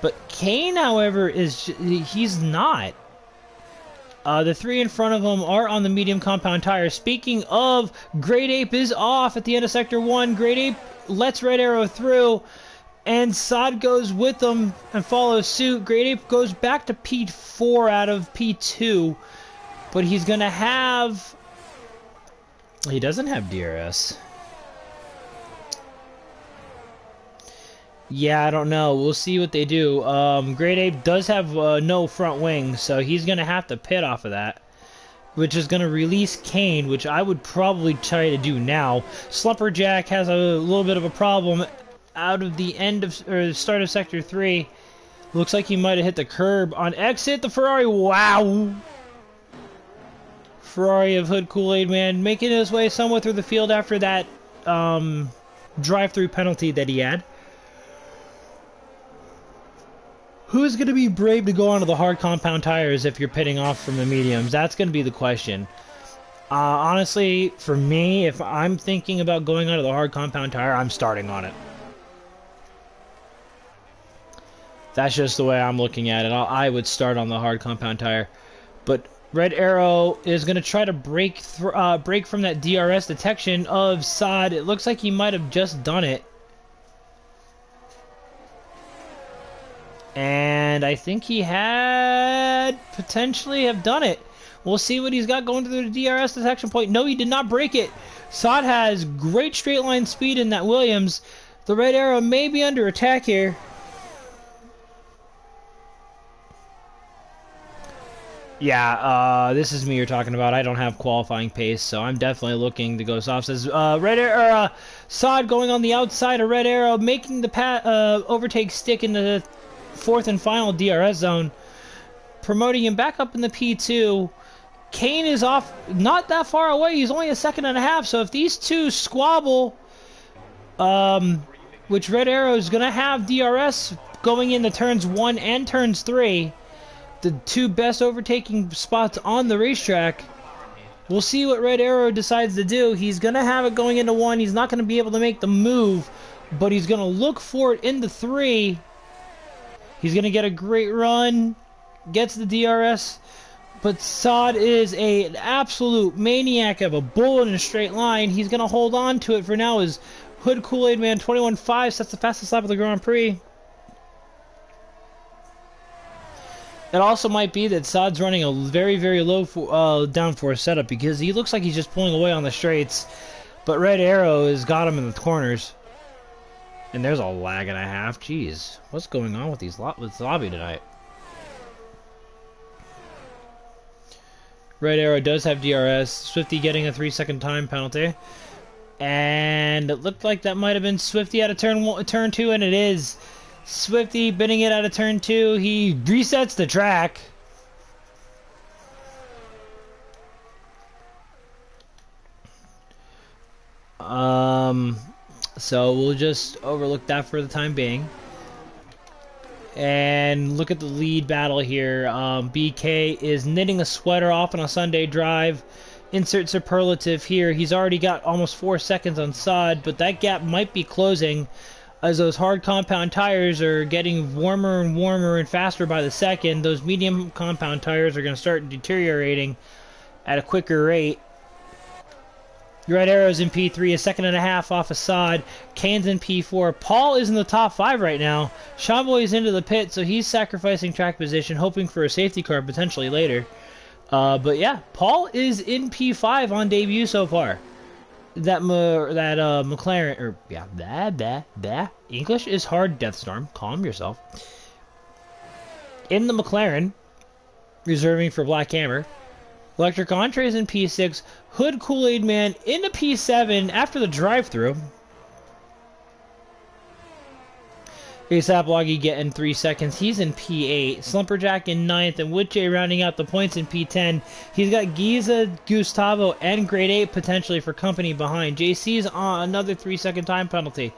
But Kane, however, he's not. The 3 in front of him are on the medium compound tires. Speaking of, Great Ape is off at the end of Sector 1. Great Ape lets Red Arrow through. And Sod goes with them and follows suit. Great Ape goes back to P4 out of P2. But he's going to have... He doesn't have DRS. Yeah, I don't know. We'll see what they do. Great Ape does have no front wing, so he's going to have to pit off of that. Which is going to release Kane, which I would probably try to do now. Slumperjack has a little bit of a problem. Out of the end of, or start of Sector 3. Looks like he might have hit the curb on exit. The Ferrari, wow! Ferrari of Hood Kool-Aid Man making his way somewhat through the field after that drive-through penalty that he had. Who's going to be brave to go onto the hard compound tires if you're pitting off from the mediums? That's going to be the question. Honestly, for me, if I'm thinking about going onto the hard compound tire, I'm starting on it. That's just the way I'm looking at it. I would start on the hard compound tire. But Red Arrow is going to try to break from that DRS detection of Sod. It looks like he might have just done it. And I think he had potentially have done it. We'll see what he's got going through the DRS detection point. No, he did not break it. Sod has great straight line speed in that Williams. The Red Arrow may be under attack here. Yeah, this is me you're talking about. I don't have qualifying pace, so I'm definitely looking to go soft. Says Sod going on the outside of Red Arrow, making the overtake stick in the fourth and final DRS zone, promoting him back up in the P2. Kane is off, not that far away. He's only a second and a half. So if these two squabble, which Red Arrow is going to have DRS going into turns 1 and turns 3, the two best overtaking spots on the racetrack. We'll see what Red Arrow decides to do. He's going to have it going into 1. He's not going to be able to make the move, but he's going to look for it into 3. He's going to get a great run, gets the DRS, but Sod is an absolute maniac of a bullet in a straight line. He's going to hold on to it for now as Hood Kool-Aid Man 21.5 sets the fastest lap of the Grand Prix. It also might be that Sod's running a very, very low downforce setup because he looks like he's just pulling away on the straights, but Red Arrow has got him in the corners. And there's a lag and a half. Jeez, what's going on with this lobby tonight? Red Arrow does have DRS. Swifty getting a 3-second time penalty. And it looked like that might have been Swifty out of turn 2, and it is. Swifty bidding it out of turn 2. He resets the track. So we'll just overlook that for the time being. And look at the lead battle here. BK is knitting a sweater off on a Sunday drive. Insert superlative here. He's already got almost 4 seconds on Sod, but that gap might be closing as those hard compound tires are getting warmer and warmer and faster by the second. Those medium compound tires are going to start deteriorating at a quicker rate. Red Arrow's in P3, a second and a half off of Sod. Kane's in P4. Paul is in the top 5 right now. Shamboy is into the pit, so he's sacrificing track position, hoping for a safety car potentially later. But yeah, Paul is in P5 on debut so far. That McLaren, or yeah, English is hard, Deathstorm. Calm yourself. In the McLaren, reserving for Black Hammer. Electric Entrees in P6. Hood Kool-Aid Man into P7 after the drive-through. ASAP Loggy getting 3 seconds. He's in P8. Slumperjack in 9th. And Woodjay rounding out the points in P10. He's got Giza, Gustavo, and Grade 8 potentially for company behind. JC's on another 3-second time penalty.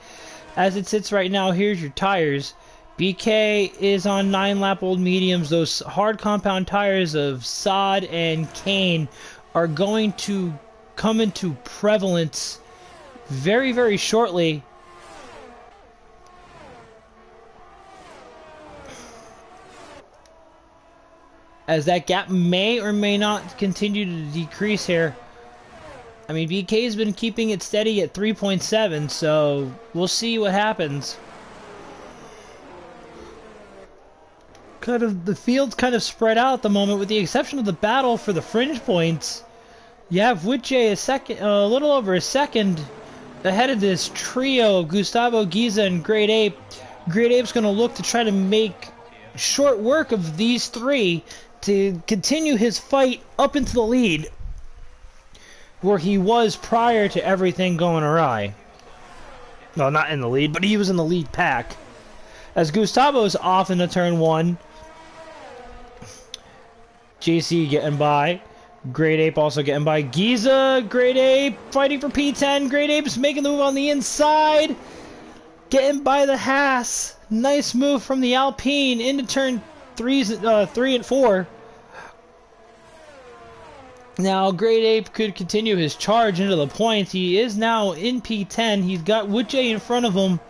As it sits right now, here's your tires. BK is on 9-lap-old mediums. Those hard compound tires of Sod and Kane are going to come into prevalence very, very shortly. As that gap may or may not continue to decrease here. I mean, BK's been keeping it steady at 3.7, so we'll see what happens. The field's kind of spread out at the moment, with the exception of the battle for the fringe points. You have Woodjay a little over a second ahead of this trio of Gustavo, Giza, and Grade Ape. Grade Ape's going to look to try to make short work of these three to continue his fight up into the lead, where he was prior to everything going awry. Well, not in the lead, but he was in the lead pack. As Gustavo's off into turn 1. JC getting by. Great Ape also getting by Giza. Great Ape fighting for P10. Great Ape's making the move on the inside. Getting by the Haas. Nice move from the Alpine into turn 3 and 4. Now, Great Ape could continue his charge into the points. He is now in P10. He's got Woodjay in front of him.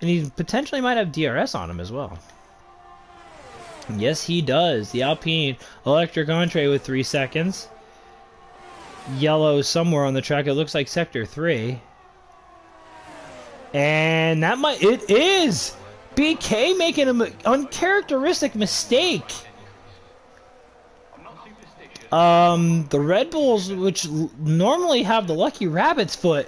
And he potentially might have DRS on him as well. Yes, he does. The Alpine electric entree with 3 seconds. Yellow somewhere on the track. It looks like sector 3. And that might... It is! BK making an uncharacteristic mistake. The Red Bulls, which normally have the lucky rabbit's foot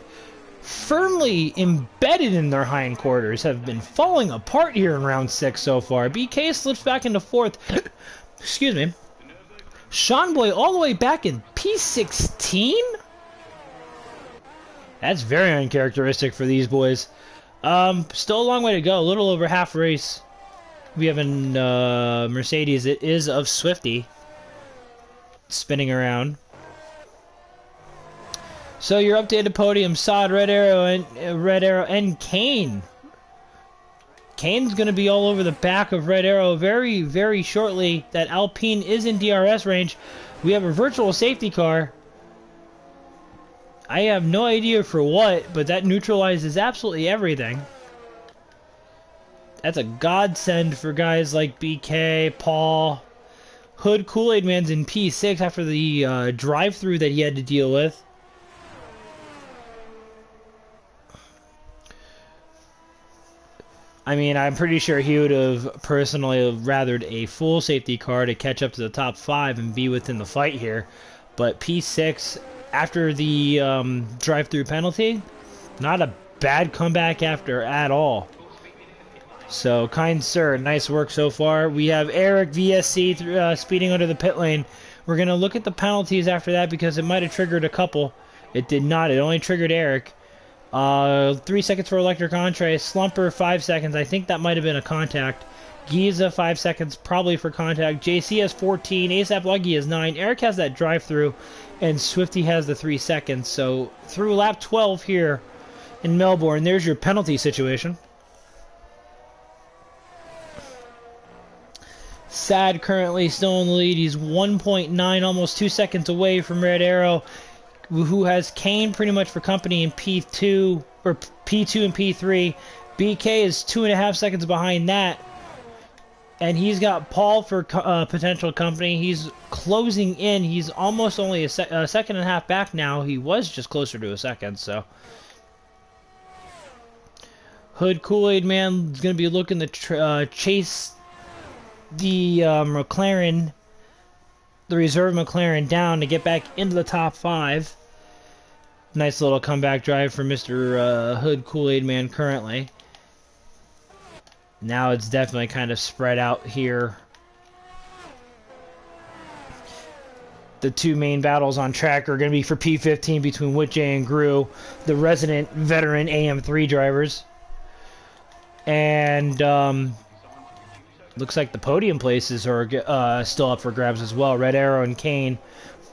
firmly embedded in their hindquarters, have been falling apart here in round 6 so far. BK slips back into 4th. Excuse me. Sean Boy all the way back in P16? That's very uncharacteristic for these boys. Still a long way to go. A little over half race. We have a Mercedes. It is of Swifty. Spinning around. So your updated podium: Sod, Red Arrow, and Kane. Kane's going to be all over the back of Red Arrow very, very shortly. That Alpine is in DRS range. We have a virtual safety car. I have no idea for what, but that neutralizes absolutely everything. That's a godsend for guys like BK, Paul. Hood Kool-Aid Man's in P6 after the drive-through that he had to deal with. I mean, I'm pretty sure he would have personally rathered a full safety car to catch up to the top 5 and be within the fight here. But P6, after the drive-through penalty, not a bad comeback after at all. So, kind sir, nice work so far. We have Eric VSC speeding under the pit lane. We're going to look at the penalties after that because it might have triggered a couple. It did not. It only triggered Eric. 3 seconds for electric entree. Slumper, 5 seconds. I think that might have been a contact. Giza, 5 seconds, probably for contact. JC has 14. ASAP Luggy has 9. Eric has that drive-through. And Swifty has the 3 seconds. So, through lap 12 here in Melbourne, there's your penalty situation. Sad currently still in the lead. He's 1.9, almost 2 seconds away from Red Arrow, who has Kane pretty much for company in P2 or P2 and P3. BK is 2.5 seconds behind that, and he's got Paul for potential company. He's closing in. He's almost only a second and a half back now. He was just closer to a second. So Hood Kool-Aid Man is going to be looking to chase the McLaren, the reserve McLaren, down to get back into the top 5. Nice little comeback drive for Mr. Hood Kool-Aid Man currently. Now it's definitely kind of spread out here. The 2 main battles on track are going to be for P15 between Woodjay and Gru, the resident veteran AM3 drivers. And looks like the podium places are still up for grabs as well. Red Arrow and Kane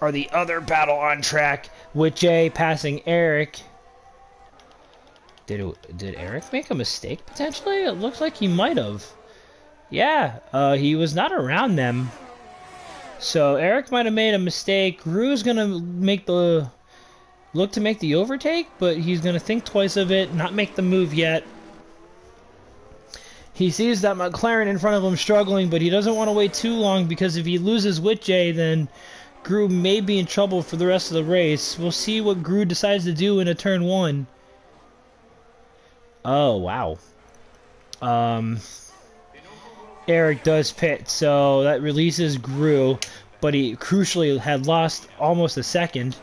are the other battle on track. Woodjay passing Eric. Did Eric make a mistake potentially? It looks like he might have. Yeah, he was not around them. So Eric might have made a mistake. Gru's gonna look to make the overtake, but he's gonna think twice of it, not make the move yet. He sees that McLaren in front of him struggling, but he doesn't want to wait too long because if he loses Woodjay, then Gru may be in trouble for the rest of the race. We'll see what Gru decides to do in a turn 1. Oh, wow. Eric does pit, so that releases Gru, but he crucially had lost almost a second.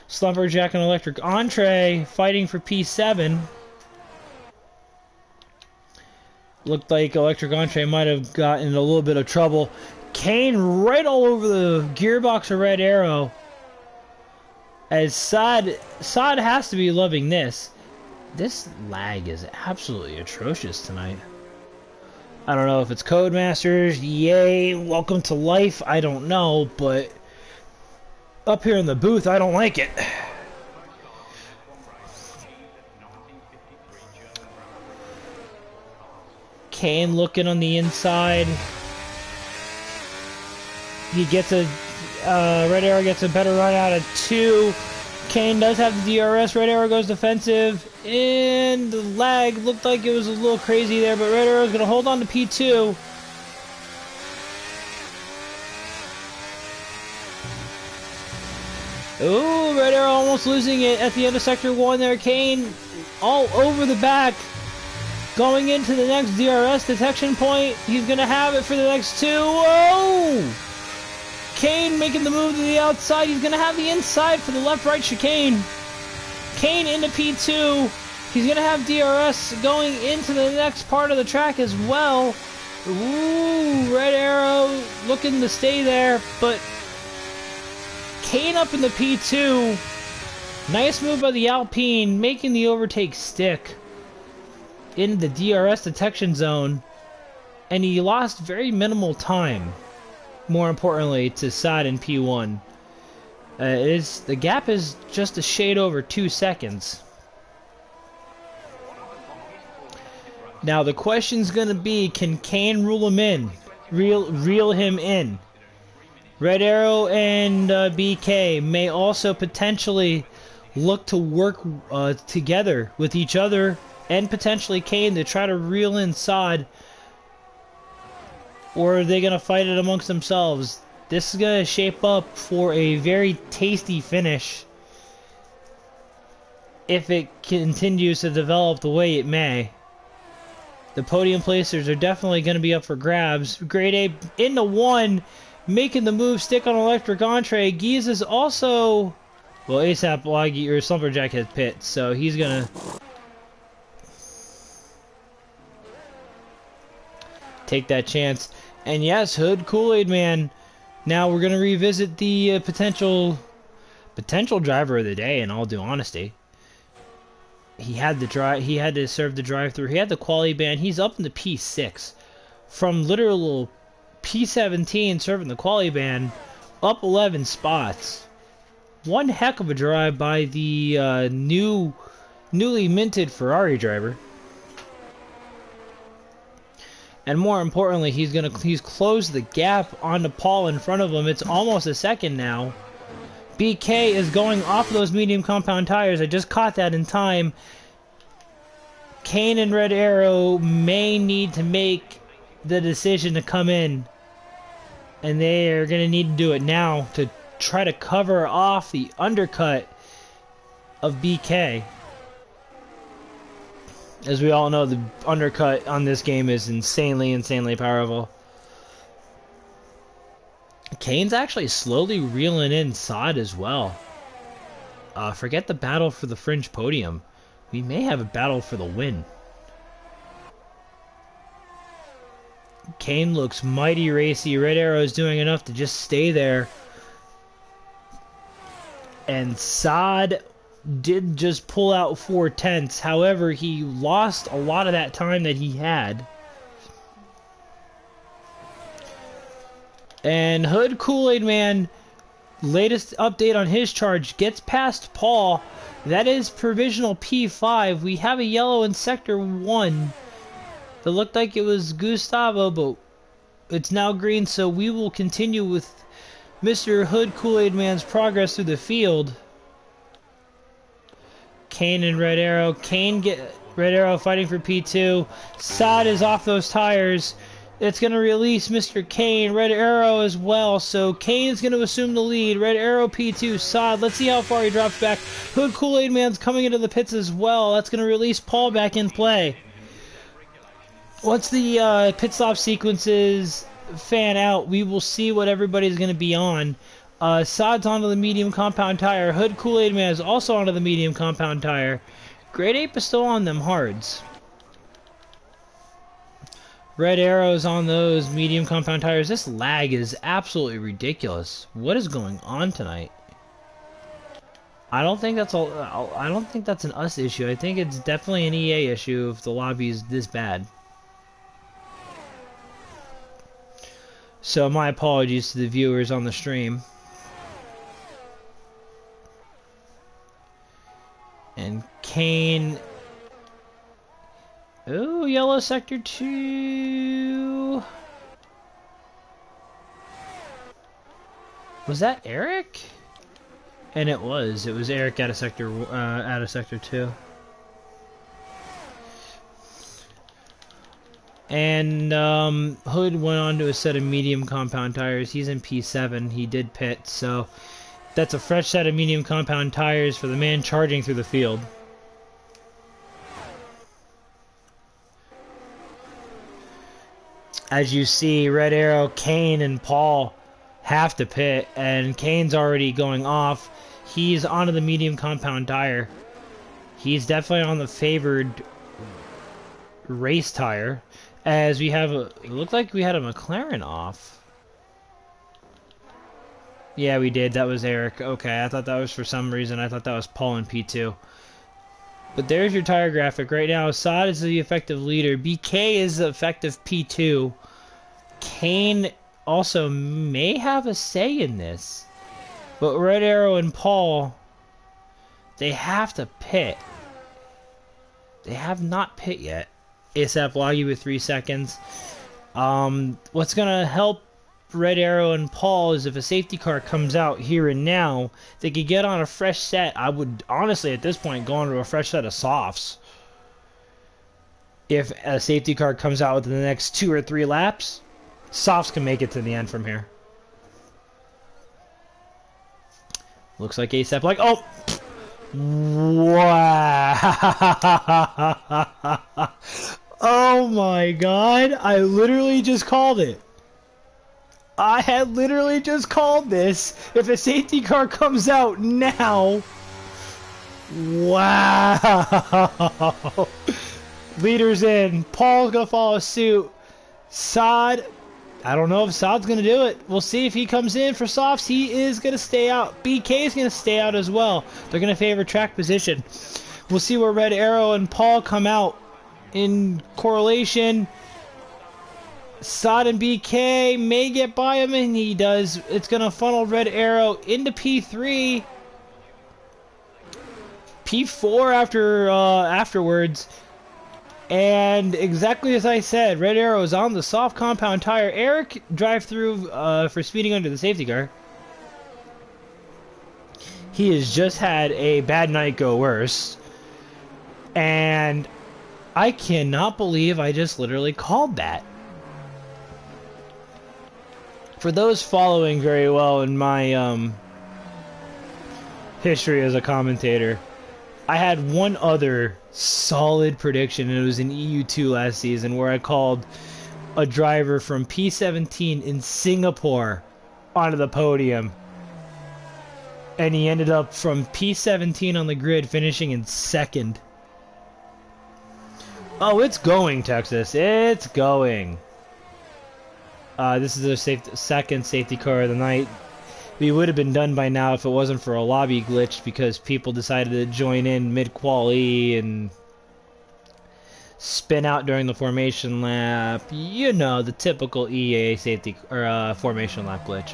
Slumberjack and Electric Entree fighting for P7. Looked like Electric Entree might have gotten in a little bit of trouble. Kane right all over the gearbox of Red Arrow. As Sod has to be loving this. This lag is absolutely atrocious tonight. I don't know if it's Codemasters. Yay, welcome to life. I don't know, but Up here in the booth, I don't like it. Kane looking on the inside. He gets a Red Arrow gets a better run out of 2. Kane does have the DRS. Red Arrow goes defensive, and the lag looked like it was a little crazy there, but Red Arrow's gonna hold on to P2. Ooh, Red Arrow almost losing it at the end of Sector 1 there. Kane all over the back. Going into the next DRS detection point. He's going to have it for the next 2. Whoa! Kane making the move to the outside. He's going to have the inside for the left-right chicane. Kane into P2. He's going to have DRS going into the next part of the track as well. Ooh, Red Arrow looking to stay there, but Kane up in the P2. Nice move by the Alpine, making the overtake stick in the DRS detection zone, and he lost very minimal time, more importantly, to Saad in P1. The gap is just a shade over 2 seconds. Now the question's going to be, can Kane reel him in? Red Arrow and BK may also potentially look to work together with each other and potentially Kane to try to reel in Saad, or are they going to fight it amongst themselves? This is going to shape up for a very tasty finish if it continues to develop the way it may. The podium placers are definitely going to be up for grabs. Grade A into 1, making the move, stick on electric entree. Gies is also, well, ASAP Loggy or Slumberjack has pit, so he's going to take that chance. And yes, Hood Kool-Aid Man. Now we're gonna revisit the potential driver of the day. In all due honesty, he had to serve the drive-through. He had the quality ban. He's up in the P6 from literal P17, serving the quality ban, up 11 spots. One heck of a drive by the newly minted Ferrari driver. And more importantly, he's closed the gap onto Paul in front of him. It's almost a second now. BK is going off of those medium compound tires. I just caught that in time. Kane and Red Arrow may need to make the decision to come in. And they are going to need to do it now to try to cover off the undercut of BK. As we all know, the undercut on this game is insanely powerful. Kane's actually slowly reeling in Saad as well. Forget the battle for the fringe podium. We may have a battle for the win. Kane looks mighty racy. Red Arrow is doing enough to just stay there. And Saad did just pull out 4/10. However, he lost a lot of that time that he had. And Hood Kool-Aid Man, latest update on his charge, gets past Paul. That is provisional P5. We have a yellow in Sector 1. It looked like it was Gustavo, but it's now green, so we will continue with Mr. Hood Kool-Aid Man's progress through the field. Kane and Red Arrow. Red Arrow fighting for P2. Saad is off those tires. It's going to release Mr. Kane. Red Arrow as well. So Kane is going to assume the lead. Red Arrow P2. Saad. Let's see how far he drops back. Hood Kool-Aid Man's coming into the pits as well. That's going to release Paul back in play. Once the pit stop sequences fan out, we will see what everybody's going to be on. Saad's onto the medium compound tire. Hood Kool-Aid Man is also onto the medium compound tire. Grade 8 is still on them hards. Red Arrows on those medium compound tires. This lag is absolutely ridiculous. What is going on tonight? I don't think that's an us issue. I think it's definitely an EA issue if the lobby is this bad. So my apologies to the viewers on the stream. And Kane. Oh, yellow sector 2. Was that Eric? And it was. It was Eric out of sector 2. And Hood went on to a set of medium compound tires. He's in P7. He did pit, so that's a fresh set of medium compound tires for the man charging through the field. As you see, Red Arrow, Kane, and Paul have to pit, and Kane's already going off. He's onto the medium compound tire. He's definitely on the favored race tire, as we have a, it looked like we had a McLaren off. Yeah, we did. That was Eric. Okay, I thought that was for some reason. I thought that was Paul in P2. But there's your tire graphic. Right now, Assad is the effective leader. BK is the effective P2. Kane also may have a say in this. But Red Arrow and Paul, they have to pit. They have not pit yet. ASAP Loggy with 3 seconds. What's going to help Red Arrow and Paul is if a safety car comes out here and now, they could get on a fresh set. I would honestly at this point go on to a fresh set of softs. If a safety car comes out within the next 2 or 3 laps, softs can make it to the end from here. Looks like ASAP like, oh! Wow! Oh my god, I literally just called it. I had literally just called this. If a safety car comes out now... Wow! Leader's in. Paul's gonna follow suit. Sod... I don't know if Saad's gonna do it. We'll see if he comes in for softs. He is gonna stay out. BK is gonna stay out as well. They're gonna favor track position. We'll see where Red Arrow and Paul come out in correlation. Saad and BK may get by him, and he does. It's gonna funnel Red Arrow into P3. P4 afterwards. And exactly as I said, Red Arrow is on the soft compound tire. Eric drive through for speeding under the safety car. He has just had a bad night go worse. And I cannot believe I just literally called that. For those following very well in my history as a commentator, I had one other solid prediction, and it was in EU2 last season, where I called a driver from P17 in Singapore onto the podium. And he ended up from P17 on the grid, finishing in 2nd. Oh, it's going, Texas. It's going. This is the second safety car of the night. We would have been done by now if it wasn't for a lobby glitch, because people decided to join in mid-quali and spin out during the formation lap. You know, the typical EA safety or formation lap glitch.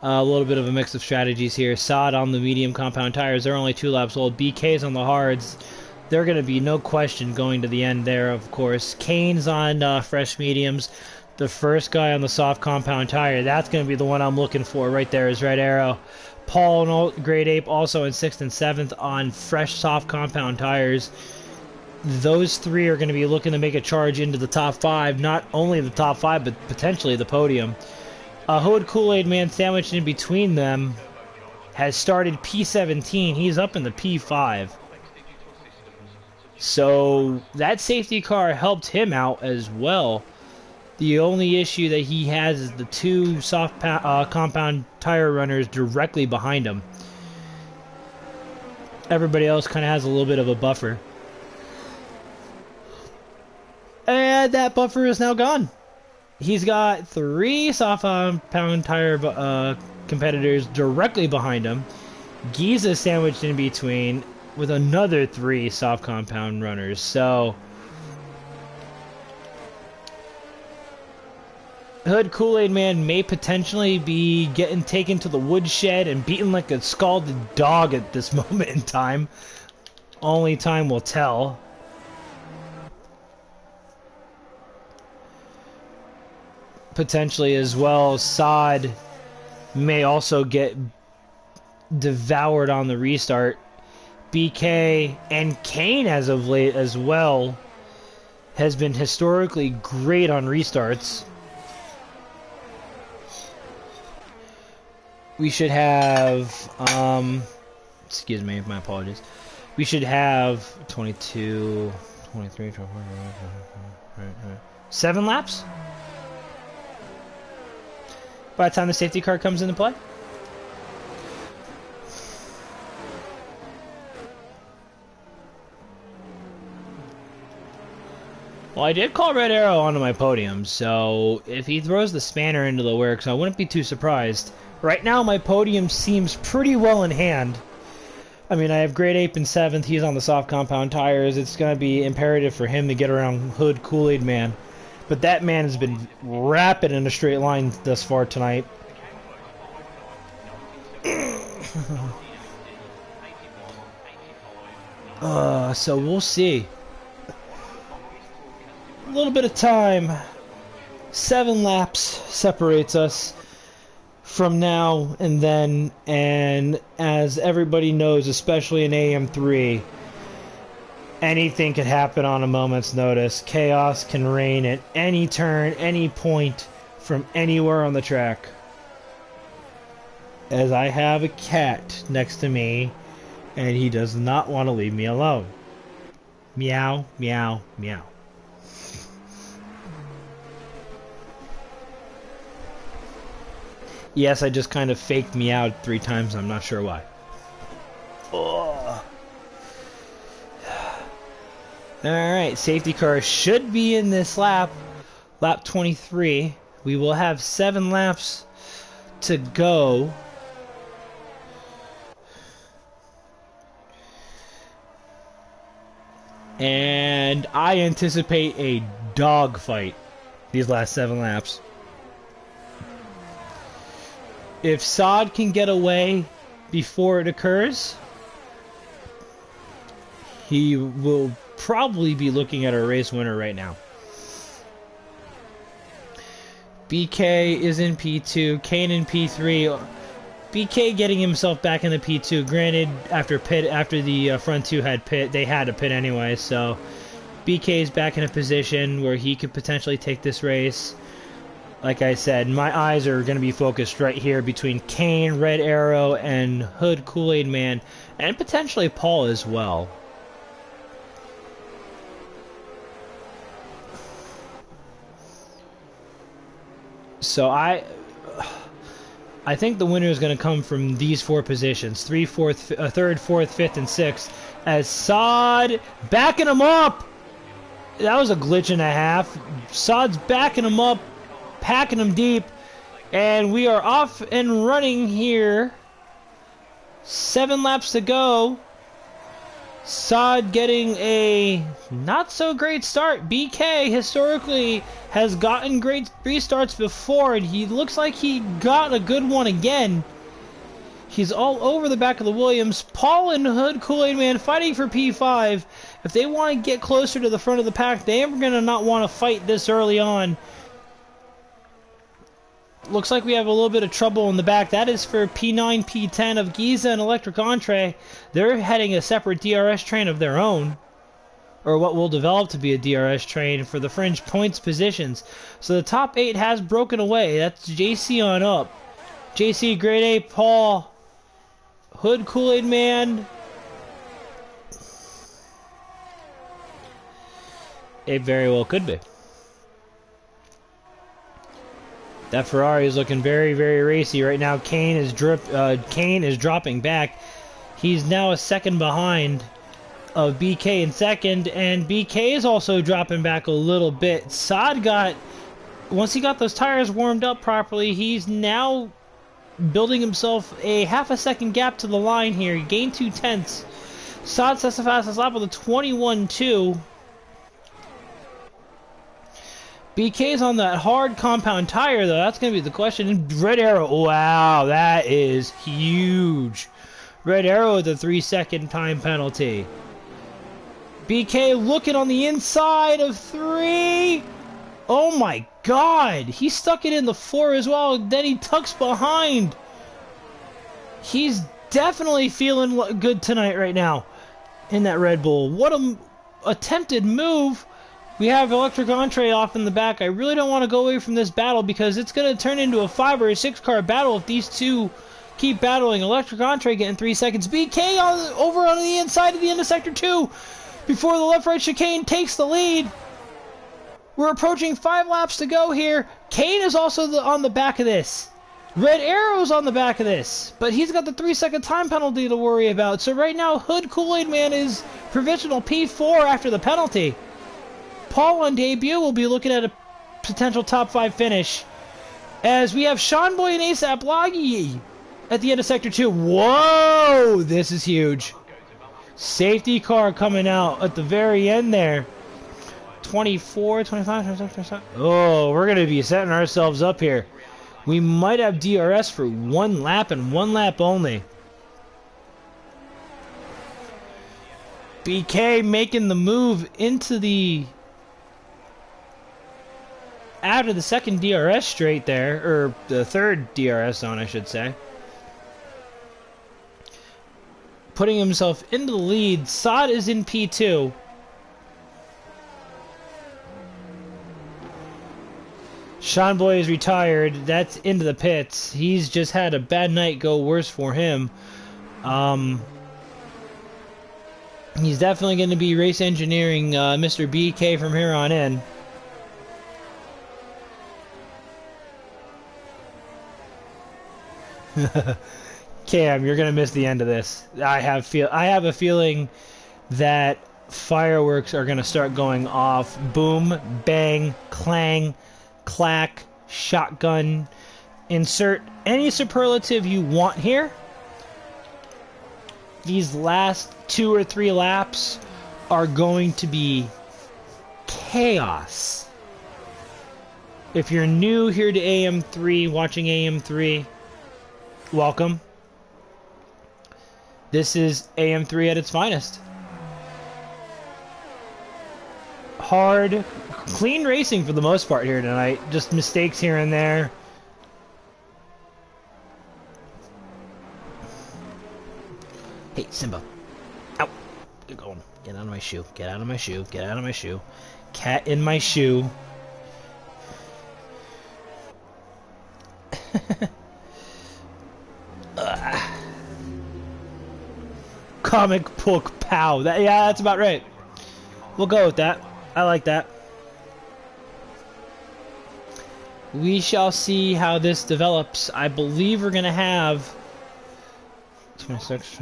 A little bit of a mix of strategies here. Saad on the medium compound tires. They're only 2 laps old. BK's on the hards. They're going to be no question going to the end there, of course. Kane's on fresh mediums. The first guy on the soft compound tire, that's going to be the one I'm looking for right there is Red Arrow. Paul and Great Ape also in 6th and 7th on fresh soft compound tires. Those 3 are going to be looking to make a charge into the top 5. Not only the top 5, but potentially the podium. Hood Kool-Aid Man sandwiched in between them has started P17. He's up in the P5. So that safety car helped him out as well. The only issue that he has is the 2 soft compound tire runners directly behind him. Everybody else kind of has a little bit of a buffer. And that buffer is now gone. He's got 3 soft compound tire competitors directly behind him. Giza sandwiched in between, with another 3 soft compound runners. So Hood Kool-Aid Man may potentially be getting taken to the woodshed and beaten like a scalded dog at this moment in time. Only time will tell. Potentially as well, Sod may also get devoured on the restart. BK and Kane as of late as well has been historically great on restarts. We should have, excuse me, my apologies. We should have 22, 23, 24, 7 laps by the time the safety car comes into play. Well, I did call Red Arrow onto my podium, so if he throws the spanner into the works, I wouldn't be too surprised. Right now, my podium seems pretty well in hand. I mean, I have Grade Ape in 7th. He's on the soft compound tires. It's going to be imperative for him to get around Hood Kool-Aid Man. But that man has been rapid in a straight line thus far tonight. So we'll see. A little bit of time. 7 laps separates us from now and then, and as everybody knows, especially in AM3, anything could happen on a moment's notice. Chaos can reign at any turn, any point, from anywhere on the track. As I have a cat next to me, and he does not want to leave me alone. Meow, meow, meow. Yes, I just kind of faked meowed 3 times. I'm not sure why. Oh. Alright, safety car should be in this lap. Lap 23. We will have 7 laps to go. And I anticipate a dogfight these last 7 laps. If Sod can get away before it occurs, he will probably be looking at a race winner right now. BK is in P2, Kane in P3. BK getting himself back in the P2. Granted, after the front 2 had pit, they had to pit anyway. So BK is back in a position where he could potentially take this race. Like I said, my eyes are going to be focused right here between Kane, Red Arrow, and Hood Kool-Aid Man, and potentially Paul as well. So I think the winner is going to come from these 4 positions: 3rd, 4th, 5th, and 6th. As Sod backing him up. That was a glitch and a half. Sod's backing him up, packing him deep, and we are off and running here. 7 laps to go. Sod getting a not so great start. BK historically has gotten great restarts before, and he looks like he got a good one again. He's all over the back of the Williams. Paul and Hood Kool-Aid Man fighting for P5. If they want to get closer to the front of the pack, they are going to not want to fight this early on. Looks like we have a little bit of trouble in the back. That is for P9, P10 of Giza and Electric Entree. They're heading a separate DRS train of their own, or what will develop to be a DRS train for the fringe points positions. So the top 8 has broken away. That's JC on up. JC, Grade A, Paul, Hood Kool-Aid Man. It very well could be. That Ferrari is looking very, very racy right now. Kane is dropping back. He's now a second behind of BK in second, and BK is also dropping back a little bit. Sod once he got those tires warmed up properly, he's now building himself a half a second gap to the line here. He gained 2 tenths. Sod sets the fastest lap with a 21.2. BK's on that hard compound tire, though. That's going to be the question. Red Arrow. Wow, that is huge. Red Arrow with a 3-second time penalty. BK looking on the inside of 3. Oh my god. He stuck it in the 4 as well. Then he tucks behind. He's definitely feeling good tonight right now in that Red Bull. What a attempted move. We have Electric Entree off in the back. I really don't want to go away from this battle because it's going to turn into a 5 or a 6 car battle if these two keep battling. Electric Entree getting 3 seconds. BK over on the inside of the end of Sector 2 before the left-right chicane takes the lead. We're approaching 5 laps to go here. Kane is also on the back of this. Red Arrow's on the back of this, but he's got the 3-second time penalty to worry about. So right now, Hood Kool-Aid Man is provisional P4 after the penalty. Paul on debut will be looking at a potential top 5 finish. As we have Sean Boy and ASAP Loggy at the end of Sector 2. Whoa! This is huge. Safety car coming out at the very end there. 24, 25, 26, 27. Oh, we're going to be setting ourselves up here. We might have DRS for 1 lap and 1 lap only. BK making the move into the... out of the second DRS straight there, or the third DRS zone, I should say. Putting himself into the lead. Sod is in P2. Sean Boy is retired. That's into the pits. He's just had a bad night go worse for him. He's definitely going to be race engineering Mr. BK from here on in. Cam, you're gonna miss the end of this. I have a feeling that fireworks are gonna start going off. Boom, bang, clang, clack, shotgun. Insert any superlative you want here. These last 2 or 3 laps are going to be chaos. If you're new here to AM3, watching AM3, welcome. This is AM3 at its finest. Hard, clean racing for the most part here tonight. Just mistakes here and there. Hey, Simba. Out. Get going. Get out of my shoe. Get out of my shoe. Get out of my shoe. Cat in my shoe. Comic book pow. Yeah, that's about right. We'll go with that. I like that. We shall see how this develops. I believe we're gonna have 26.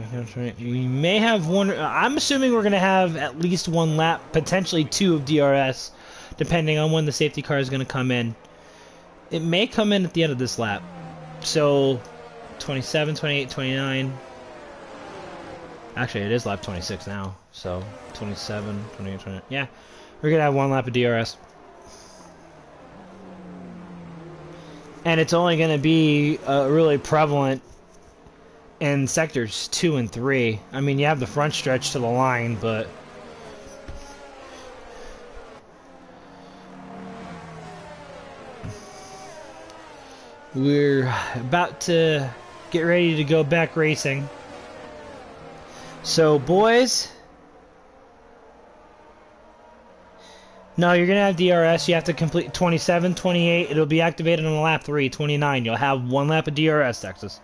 We may have one. I'm assuming we're gonna have at least 1 lap, potentially 2 of DRS, depending on when the safety car is gonna come in. It may come in at the end of this lap. So 27, 28, 29. Actually, it is lap 26 now. So 27, 28, 29. Yeah, we're gonna have 1 lap of DRS. And it's only gonna be really prevalent in sectors 2 and 3. I mean, you have the front stretch to the line, but we're about to get ready to go back racing. So, boys, no, you're going to have DRS. You have to complete 27, 28. It'll be activated on lap 3, 29. You'll have 1 lap of DRS, Texas.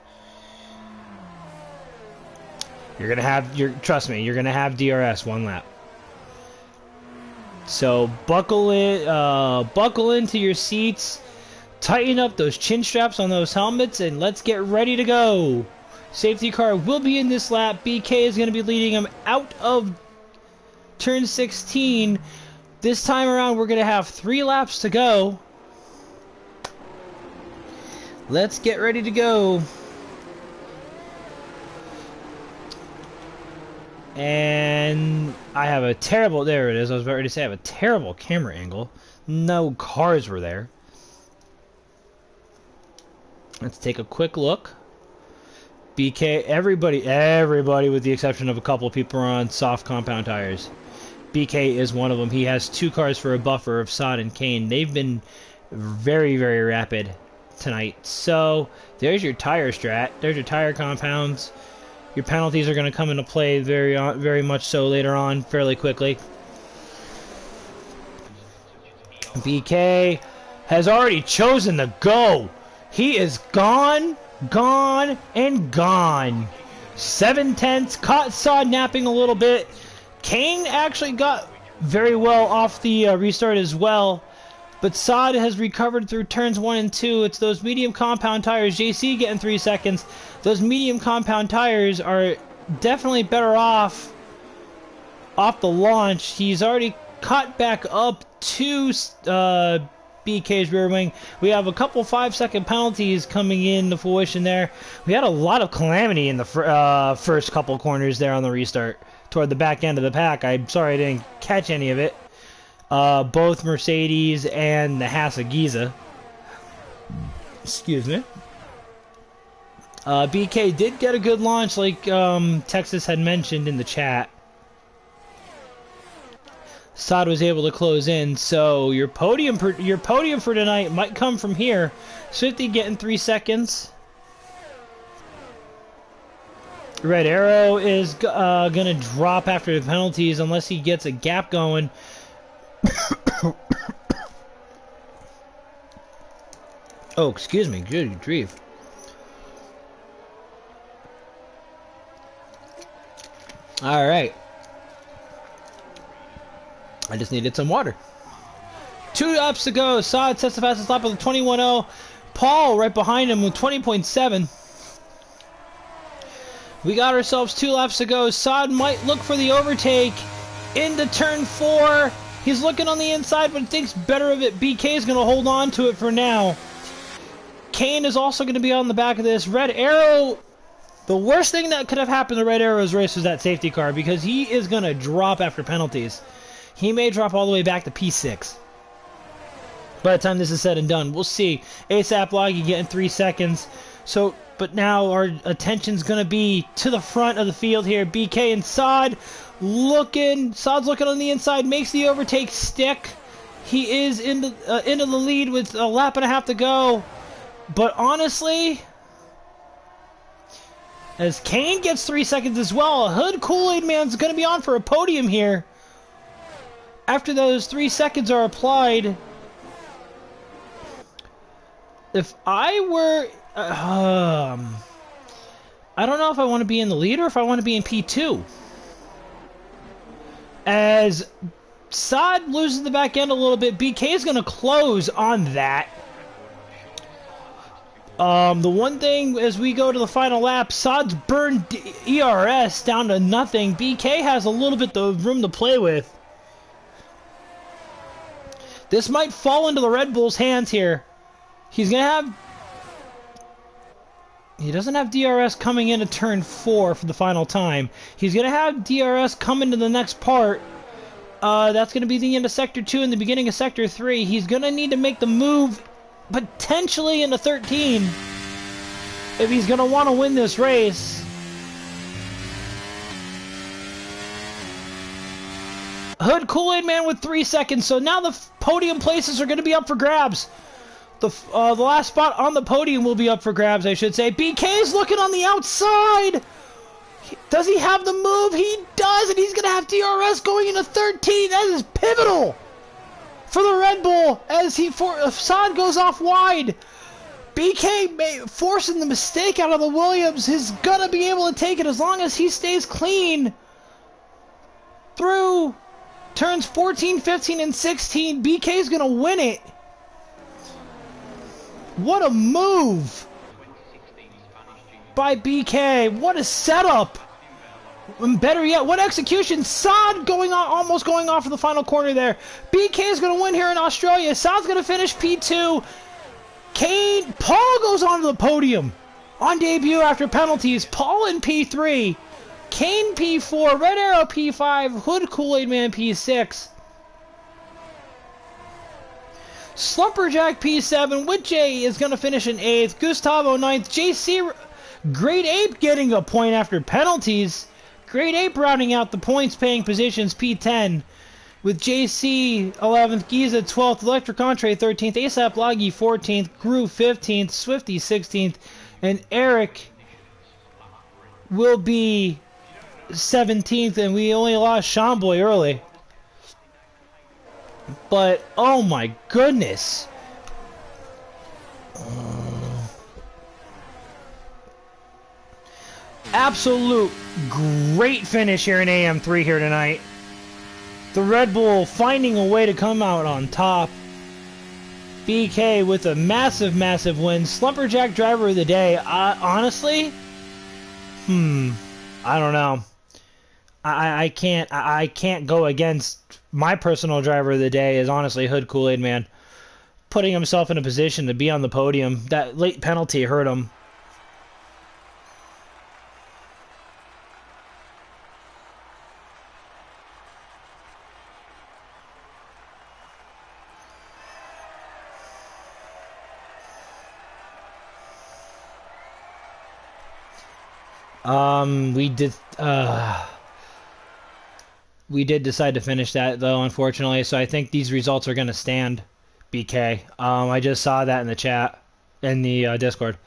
You're going to have, trust me, you're going to have DRS 1 lap. So, buckle into your seats. Tighten up those chin straps on those helmets, and let's get ready to go. Safety car will be in this lap. BK is going to be leading him out of turn 16. This time around, we're going to have 3 laps to go. Let's get ready to go. And I have a terrible, there it is, I was about ready to say I have a terrible camera angle. No cars were there. Let's take a quick look. BK, everybody with the exception of a couple of people are on soft compound tires. BK is one of them. He has 2 cars for a buffer of Sod and Kane. They've been very, very rapid tonight. So there's your tire strat. There's your tire compounds. Your penalties are going to come into play very much so later on, fairly quickly. BK has already chosen to go. He is gone, and gone. 7/10, caught Sod napping a little bit. Kane actually got very well off the restart as well. But Sod has recovered through turns 1 and 2. It's those medium compound tires. JC getting 3 seconds. Those medium compound tires are definitely better off the launch. He's already caught back up to BK's rear wing. We have a couple 5-second penalties coming in to fruition there. We had a lot of calamity in the first couple corners there on the restart toward the back end of the pack. I'm sorry I didn't catch any of it. Both Mercedes and the Hasa Giza. Excuse me. BK did get a good launch, like Texas had mentioned in the chat. Sod was able to close in, so your podium for tonight might come from here. Swifty getting 3 seconds. Red Arrow is gonna drop after the penalties unless he gets a gap going. Oh, excuse me. Good grief. All right. I just needed some water. 2 laps to go. Sod sets the fastest lap with a 21.0. Paul right behind him with 20.7. We got ourselves 2 laps to go. Sod might look for the overtake into turn 4. He's looking on the inside, but thinks better of it. BK is going to hold on to it for now. Kane is also going to be on the back of this. Red Arrow, the worst thing that could have happened to Red Arrow's race was that safety car, because he is going to drop after penalties. He may drop all the way back to P6. By the time this is said and done, we'll see. ASAP Loggy getting 3 seconds. So, but now our attention's going to be to the front of the field here. BK and Sod looking. Sod's looking on the inside, makes the overtake stick. He is into the lead with a lap and a half to go. But honestly, as Kane gets 3 seconds as well, Hood Kool-Aid Man's going to be on for a podium here. After those 3 seconds are applied, if I were, I don't know if I want to be in the lead or if I want to be in P2. As Sod loses the back end a little bit, BK is going to close on that. The one thing as we go to the final lap, Sod's burned ERS down to nothing. BK has a little bit of room to play with. This might fall into the Red Bull's hands here. He's going to have... He doesn't have DRS coming into turn 4 for the final time. He's going to have DRS come into the next part. That's going to be the end of Sector 2 and the beginning of Sector 3. He's going to need to make the move potentially into 13 if he's going to want to win this race. Hood Kool-Aid Man with 3 seconds. So now the podium places are going to be up for grabs. The last spot on the podium will be up for grabs, I should say. BK is looking on the outside. Does he have the move? He does, and he's going to have DRS going into 13. That is pivotal for the Red Bull as Sod goes off wide. BK forcing the mistake out of the Williams is going to be able to take it as long as he stays clean through turns 14, 15, and 16. BK is going to win it. What a move by BK. What a setup. And better yet, what execution. Sod almost going off in the final corner there. BK is going to win here in Australia. Sod's going to finish P2. Paul goes onto the podium on debut after penalties. Paul in P3. Kane P4, Red Arrow P5, Hood Kool-Aid Man P6, Slumperjack P7, with J is going to finish in 8th, Gustavo 9th, JC, Great Ape getting a point after penalties, Great Ape rounding out the points paying positions, P10, with JC 11th, Giza 12th, Electric Entree 13th, ASAP Loggy 14th, Groove 15th, Swifty 16th, and Eric will be 17th, and we only lost Seanboy early. But, oh my goodness. Absolute great finish here in AM3 here tonight. The Red Bull finding a way to come out on top. BK with a massive, massive win. Slumperjack driver of the day. Honestly, I don't know. I can't go against my personal driver of the day is honestly Hood Kool-Aid Man. Putting himself in a position to be on the podium. That late penalty hurt him. We did decide to finish that though, unfortunately. So I think these results are going to stand. BK. I just saw that in the chat, in the Discord.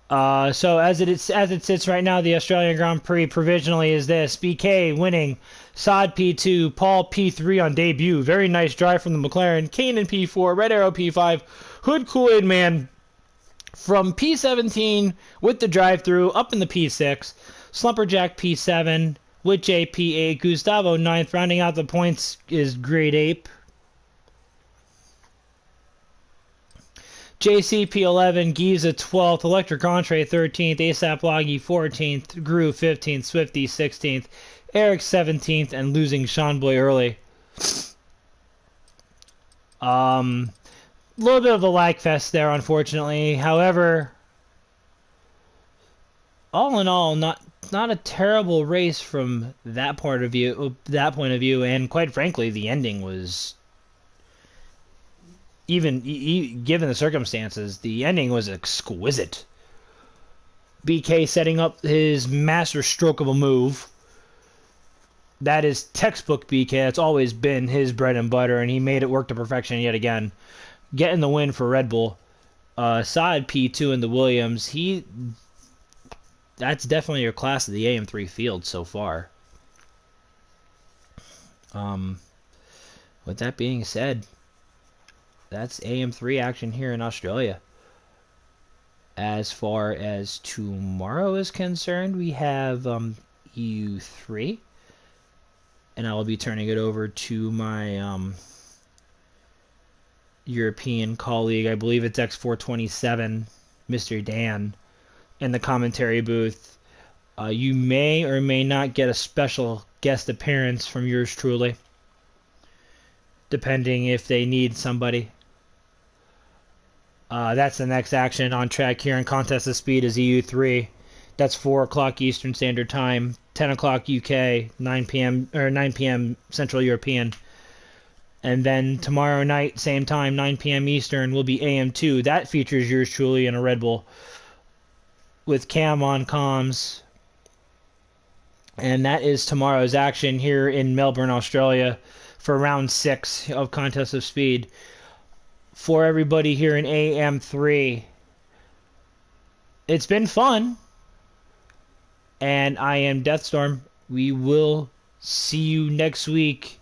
So as it sits right now, the Australian Grand Prix provisionally is this: BK winning, Sod P2, Paul P3 on debut. Very nice drive from the McLaren. Kanan P4, Red Arrow P5, Hood Kool-Aid Man from P17 with the drive-through up in the P6, Slumperjack P7 with JP8, Gustavo 9th, rounding out the points is Great Ape. JC P11, Giza 12th, Electric Entree 13th, ASAP Loggy 14th, Groove 15th, Swifty 16th, Eric 17th, and losing Seanboy early. A little bit of a lag fest there, unfortunately. However, all in all, not a terrible race from that point of view. And quite frankly, the ending was, even given the circumstances, the ending was exquisite. BK setting up his master stroke of a move. That is textbook BK. That's always been his bread and butter, and he made it work to perfection yet again. Getting the win for Red Bull. Side P2 in the Williams. That's definitely your class of the AM3 field so far. With that being said, that's AM3 action here in Australia. As far as tomorrow is concerned, we have EU3. And I will be turning it over to my European colleague. I believe it's X427, Mr. Dan, in the commentary booth. You may or may not get a special guest appearance from yours truly, depending if they need somebody. That's the next action on track here in Contest of Speed is EU3. That's 4 o'clock Eastern Standard Time, 10 o'clock UK, 9 p.m. Central European. And then tomorrow night, same time, 9 p.m. Eastern, will be AM2. That features yours truly in a Red Bull with Cam on comms. And that is tomorrow's action here in Melbourne, Australia for round 6 of Contest of Speed. For everybody here in AM3, it's been fun. And I am Deathstorm. We will see you next week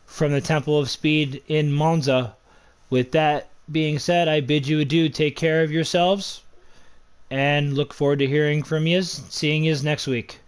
from the Temple of Speed in Monza. With that being said, I bid you adieu. Take care of yourselves, and look forward to hearing from yous, seeing yous next week.